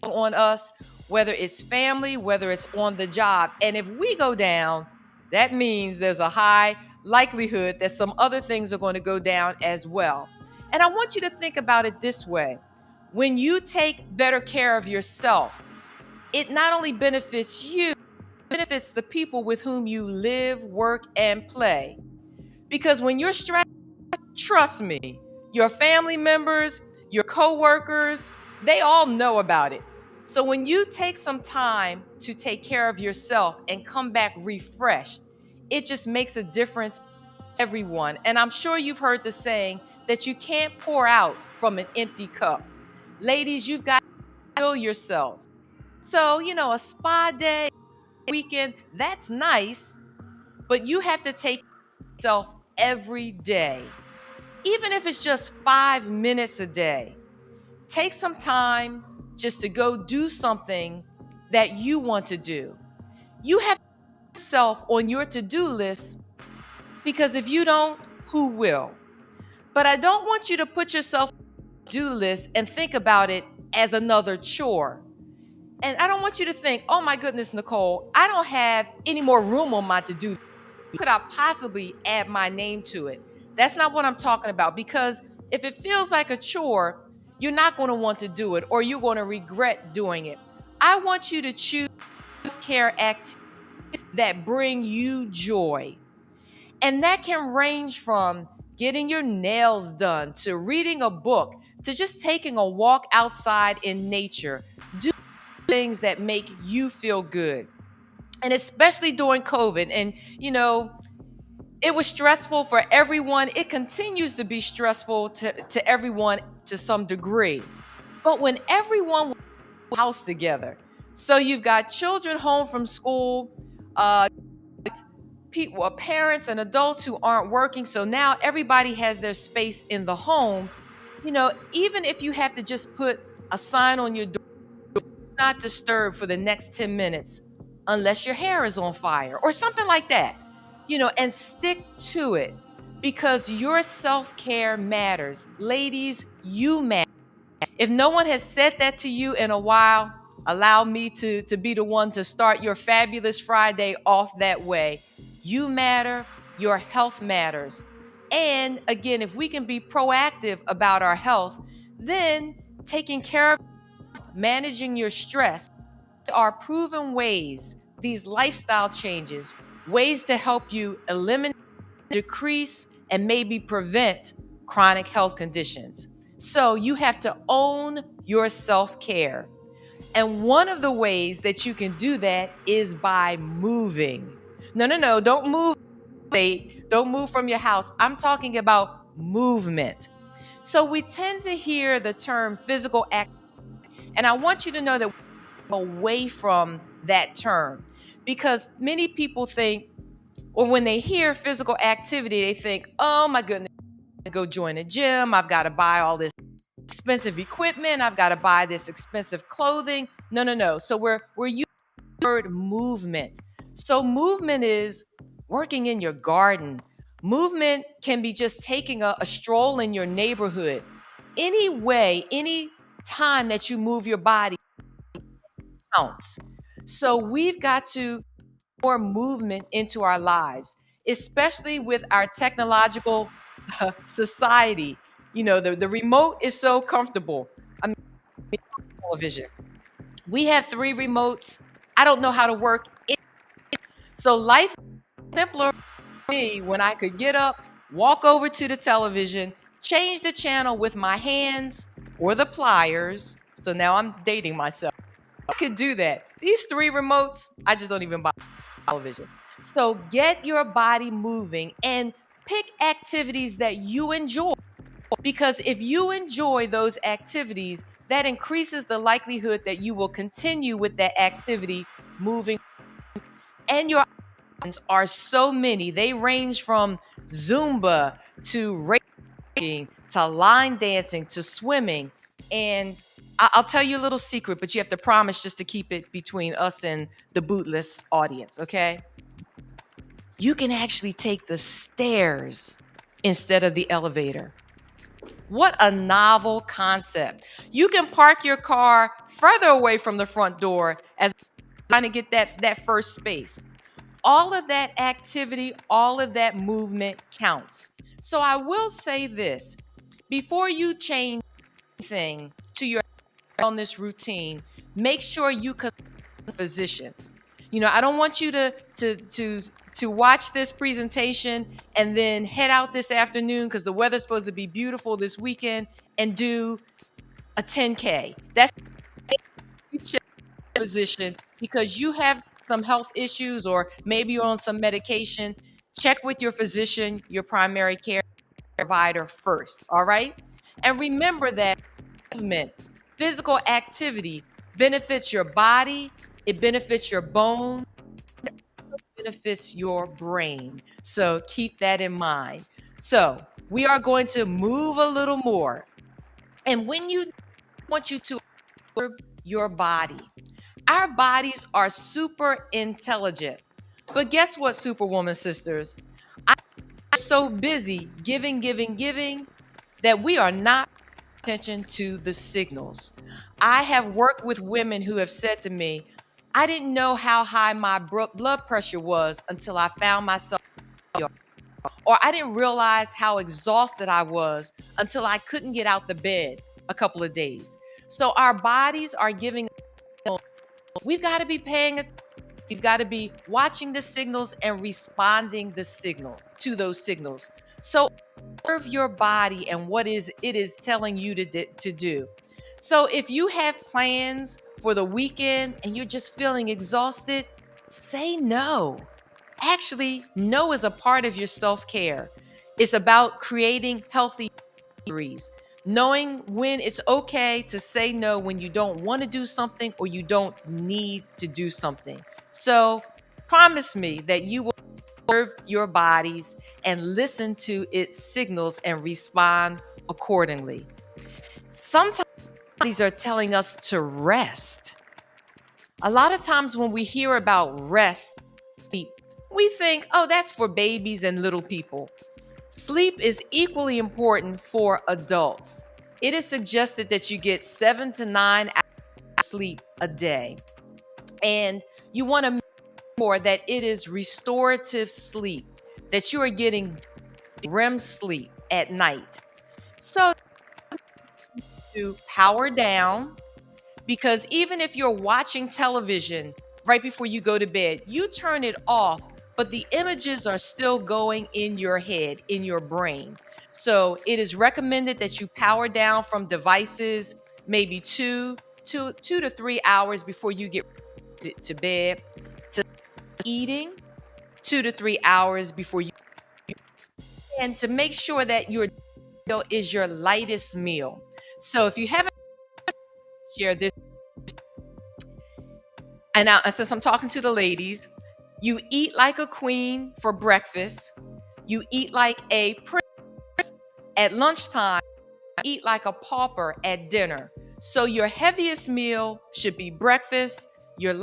on us, whether it's family, whether it's on the job. And if we go down, that means there's a high likelihood that some other things are going to go down as well. And I want you to think about it this way. When you take better care of yourself, it not only benefits you, it benefits the people with whom you live, work, and play. Because when you're stressed, trust me, your family members, your coworkers, they all know about it. So when you take some time to take care of yourself and come back refreshed, it just makes a difference to everyone. And I'm sure you've heard the saying that you can't pour out from an empty cup. Ladies, you've got to fill yourselves. So, a spa day, weekend, that's nice, but you have to take care of yourself every day. Even if it's just 5 minutes a day, take some time just to go do something that you want to do. You have to put yourself on your to-do list, because if you don't, who will? But I don't want you to put yourself on the to-do list and think about it as another chore. And I don't want you to think, oh my goodness, Nicole, I don't have any more room on my to-do list. Could I possibly add my name to it? That's not what I'm talking about, because if it feels like a chore, you're not going to want to do it, or you're going to regret doing it. I want you to choose self-care activities that bring you joy. And that can range from getting your nails done, to reading a book, to just taking a walk outside in nature. Do things that make you feel good. And especially during COVID. And, it was stressful for everyone. It continues to be stressful to everyone to some degree. But when everyone was in the house together, so you've got children home from school, people, parents and adults who aren't working, so now everybody has their space in the home. Even if you have to just put a sign on your door, "Do not disturb for the next 10 minutes unless your hair is on fire," or something like that. And stick to it, because your self-care matters. Ladies, you matter. If no one has said that to you in a while, allow me to be the one to start your fabulous Friday off that way. You matter, your health matters. And again, if we can be proactive about our health, then taking care of managing your stress are proven ways, these lifestyle changes, ways to help you eliminate, decrease, and maybe prevent chronic health conditions. So you have to own your self care. And one of the ways that you can do that is by moving. No, don't move. Don't move from your house. I'm talking about movement. So we tend to hear the term physical act, and I want you to know that we're away from that term because many people think, or when they hear physical activity, they think, oh my goodness, go join a gym. I've got to buy all this expensive equipment. I've got to buy this expensive clothing. No. So we're using the word movement. So movement is working in your garden. Movement can be just taking a stroll in your neighborhood. Any way, any time that you move your body counts. So we've got to more movement into our lives, especially with our technological society. You know, the remote is so comfortable. I mean, television. We have 3 remotes. I don't know how to work it. So life is simpler for me when I could get up, walk over to the television, change the channel with my hands or the pliers. So now I'm dating myself. I could do that. These 3 remotes, I just don't even buy television. So get your body moving and pick activities that you enjoy. Because if you enjoy those activities, that increases the likelihood that you will continue with that activity moving. And your options are so many. They range from Zumba to racing to line dancing to swimming. And I'll tell you a little secret, but you have to promise just to keep it between us and the Bootless audience, okay? You can actually take the stairs instead of the elevator. What a novel concept. You can park your car further away from the front door as trying to get that first space. All of that activity, all of that movement counts. So I will say this, before you change anything to your wellness routine, make sure you consult a physician. You know, I don't want you to watch this presentation and then head out this afternoon because the weather's supposed to be beautiful this weekend and do a 10K. That's physician because you have some health issues or maybe you're on some medication. Check with your physician, your primary care provider first, all right? And remember that movement, physical activity benefits your body, it benefits your bone, benefits your brain. So keep that in mind. So we are going to move a little more. And when you want you to observe your body, our bodies are super intelligent. But guess what, Superwoman sisters? I'm so busy giving that we are not paying attention to the signals. I have worked with women who have said to me, I didn't know how high my blood pressure was until I found myself, or I didn't realize how exhausted I was until I couldn't get out the bed a couple of days. So our bodies are giving, we've got to be paying attention. You've got to be watching the signals and responding to those signals. So observe your body and what it is telling you to do. So if you have plans for the weekend and you're just feeling exhausted, say no. Actually, no is a part of your self-care. It's about creating healthy boundaries, knowing when it's okay to say no when you don't want to do something or you don't need to do something. So promise me that you will observe your bodies and listen to its signals and respond accordingly. Sometimes bodies are telling us to rest. A lot of times when we hear about rest, we think, oh, that's for babies and little people. Sleep is equally important for adults. It is suggested that you get 7 to 9 hours of sleep a day. And you want to make sure that it is restorative sleep. that you are getting REM sleep at night. So to power down, because even if you're watching television right before you go to bed, you turn it off, but the images are still going in your head, in your brain. So it is recommended that you power down from devices maybe 2 to 3 hours before you get to bed. To eating 2 to 3 hours before you, and to make sure that your meal is your lightest meal. So if you haven't shared this, and now since I'm talking to the ladies, you eat like a queen for breakfast, you eat like a prince at lunchtime, eat like a pauper at dinner. So your heaviest meal should be breakfast, your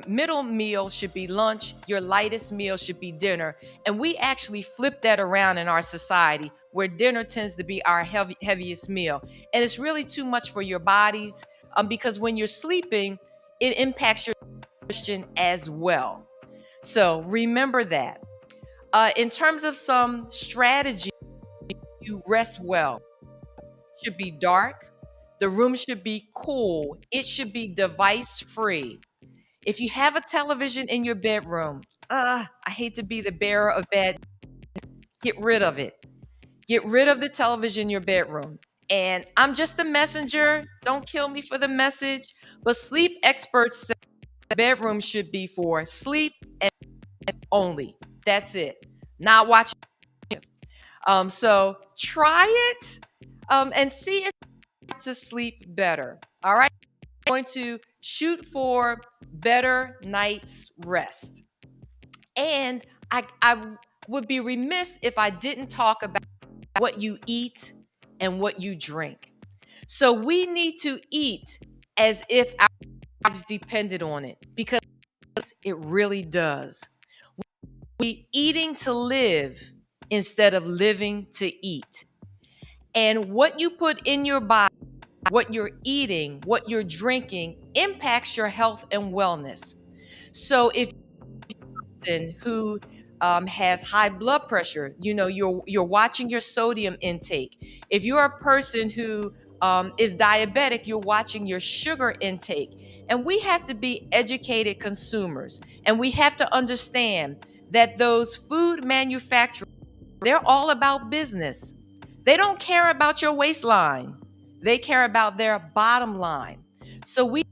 middle meal should be lunch, your lightest meal should be dinner. And we actually flip that around in our society where dinner tends to be our heaviest meal. And it's really too much for your bodies because when you're sleeping, it impacts your digestion as well. So remember that. In terms of some strategy, you rest well. It should be dark. The room should be cool. It should be device free. If you have a television in your bedroom, I hate to be the bearer of bad. Get rid of it. Get rid of the television in your bedroom. And I'm just a messenger. Don't kill me for the message. But sleep experts say the bedroom should be for sleep and only. That's it. Not watching. So try it and see if you get to sleep better. All right. I'm going to shoot for better night's rest. And I would be remiss if I didn't talk about what you eat and what you drink. So we need to eat as if our lives depended on it, because it really does. We eating to live instead of living to eat. And what you put in your body, what you're eating, what you're drinking impacts your health and wellness. So if you're a person who has high blood pressure, you're watching your sodium intake. If you're a person who is diabetic, you're watching your sugar intake. And we have to be educated consumers, and we have to understand that those food manufacturers, they're all about business. They don't care about your waistline. They care about their bottom line. So we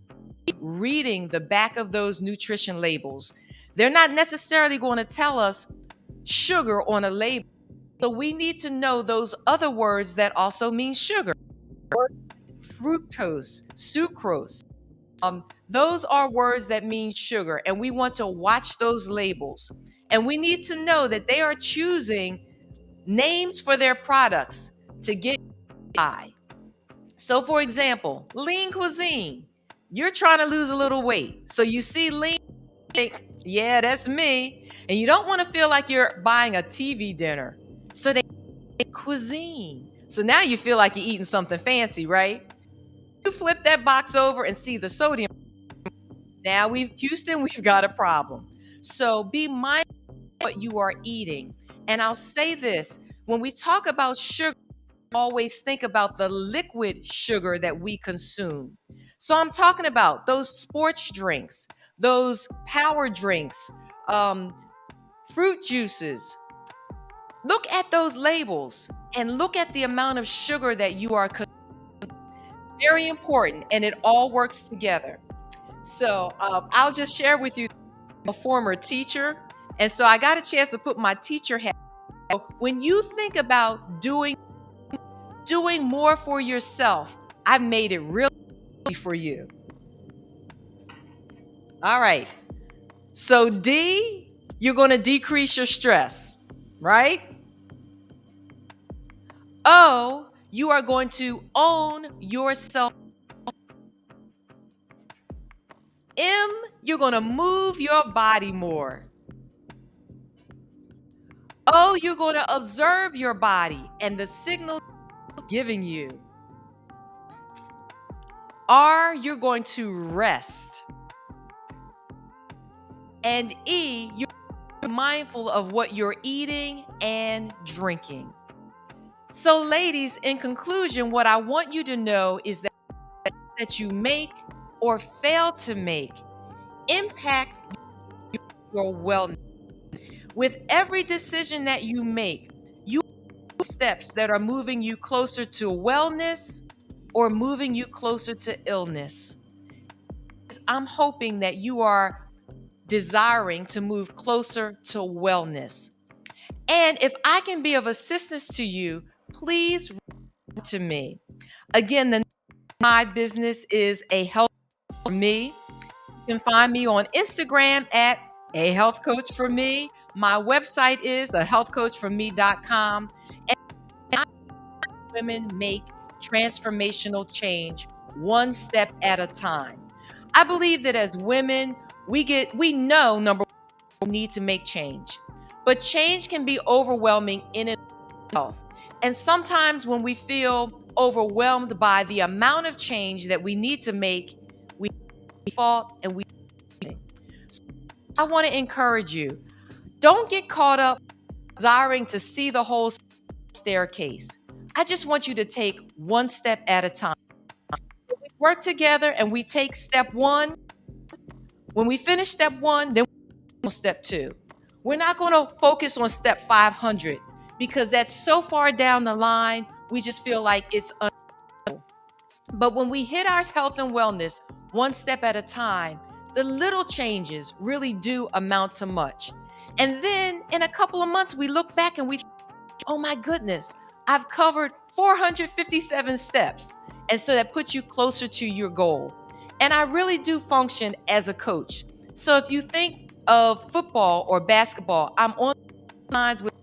reading the back of those nutrition labels. They're not necessarily going to tell us sugar on a label. So we need to know those other words that also mean sugar. Fructose, sucrose. Those are words that mean sugar, and we want to watch those labels. And we need to know that they are choosing names for their products to get by. So for example, lean cuisine. You're trying to lose a little weight. So you see lean, think, yeah, that's me. And you don't want to feel like you're buying a TV dinner. So they cuisine. So now you feel like you're eating something fancy, right? You flip that box over and see the sodium. Now Houston, we've got a problem. So be mindful of what you are eating. And I'll say this, when we talk about sugar, always think about the liquid sugar that we consume. So I'm talking about those sports drinks, those power drinks, fruit juices. Look at those labels and look at the amount of sugar that you are consuming. Very important, and it all works together. So I'll just share with you, I'm a former teacher, and so I got a chance to put my teacher hat on. When you think about doing more for yourself, I've made it really easy for you. All right. So D, you're going to decrease your stress, right? O, you are going to own yourself. M, you're going to move your body more. O, you're going to observe your body and the signals it's giving you. R, you're going to rest. And E, you're mindful of what you're eating and drinking. So, ladies, in conclusion, what I want you to know is that you make or fail to make impact your wellness. With every decision that you make, you make steps that are moving you closer to wellness or moving you closer to illness. I'm hoping that you are desiring to move closer to wellness. And if I can be of assistance to you, please reach out to me. Again, the name of my business is A Health for Me. You can find me on Instagram at A Health Coach for Me. My website is ahealthcoachforme.com. And I help women make transformational change one step at a time. I believe that as women, we know, number one, we need to make change. But change can be overwhelming in itself. And sometimes when we feel overwhelmed by the amount of change that we need to make, we default and we. So I want to encourage you, don't get caught up desiring to see the whole staircase. I just want you to take one step at a time. We work together and we take step one. When we finish step one, then we step two. We're not going to focus on step 500 because that's so far down the line, we just feel like it's unable. But when we hit our health and wellness one step at a time, the little changes really do amount to much. And then in a couple of months, we look back and we think, oh my goodness, I've covered 457 steps. And so that puts you closer to your goal. And I really do function as a coach. So if you think of football or basketball, I'm on the lines with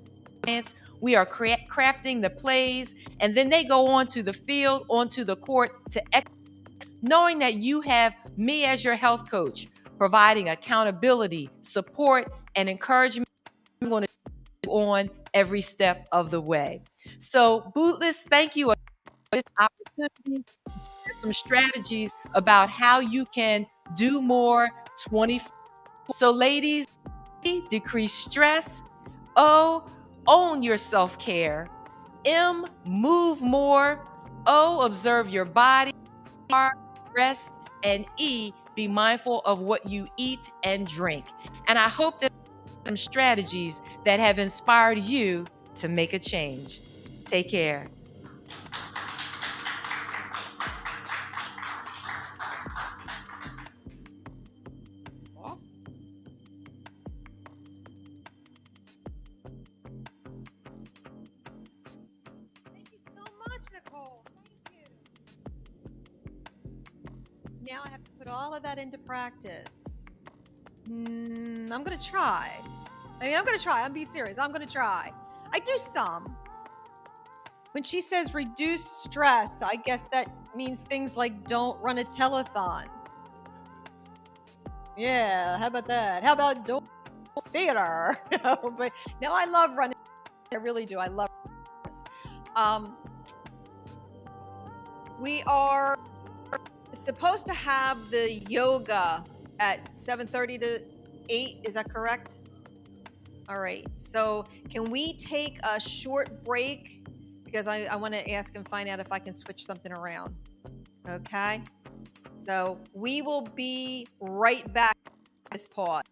clients. We are crafting the plays, and then they go onto the field, onto the court to knowing that you have me as your health coach, providing accountability, support, and encouragement. I'm going to do on every step of the way. So, Bootless, thank you for this opportunity to share some strategies about how you can do more 24. So, ladies, decrease stress. O, own your self-care. M, move more. O, observe your body. R, rest. And E, be mindful of what you eat and drink. And I hope that some strategies that have inspired you to make a change. Take care. Thank you so much, Nicole. Thank you. Now I have to put all of that into practice. I'm going to try. I'm going to try. I'm being serious. I'm going to try. I do some. When she says reduce stress, I guess that means things like don't run a telethon. Yeah, how about that? How about don't theater? But no, I love running. I really do. I love this. We are supposed to have the yoga at 7:30 to 8. Is that correct? All right. So can we take a short break? Because I want to ask and find out if I can switch something around. Okay. So we will be right back at this pause.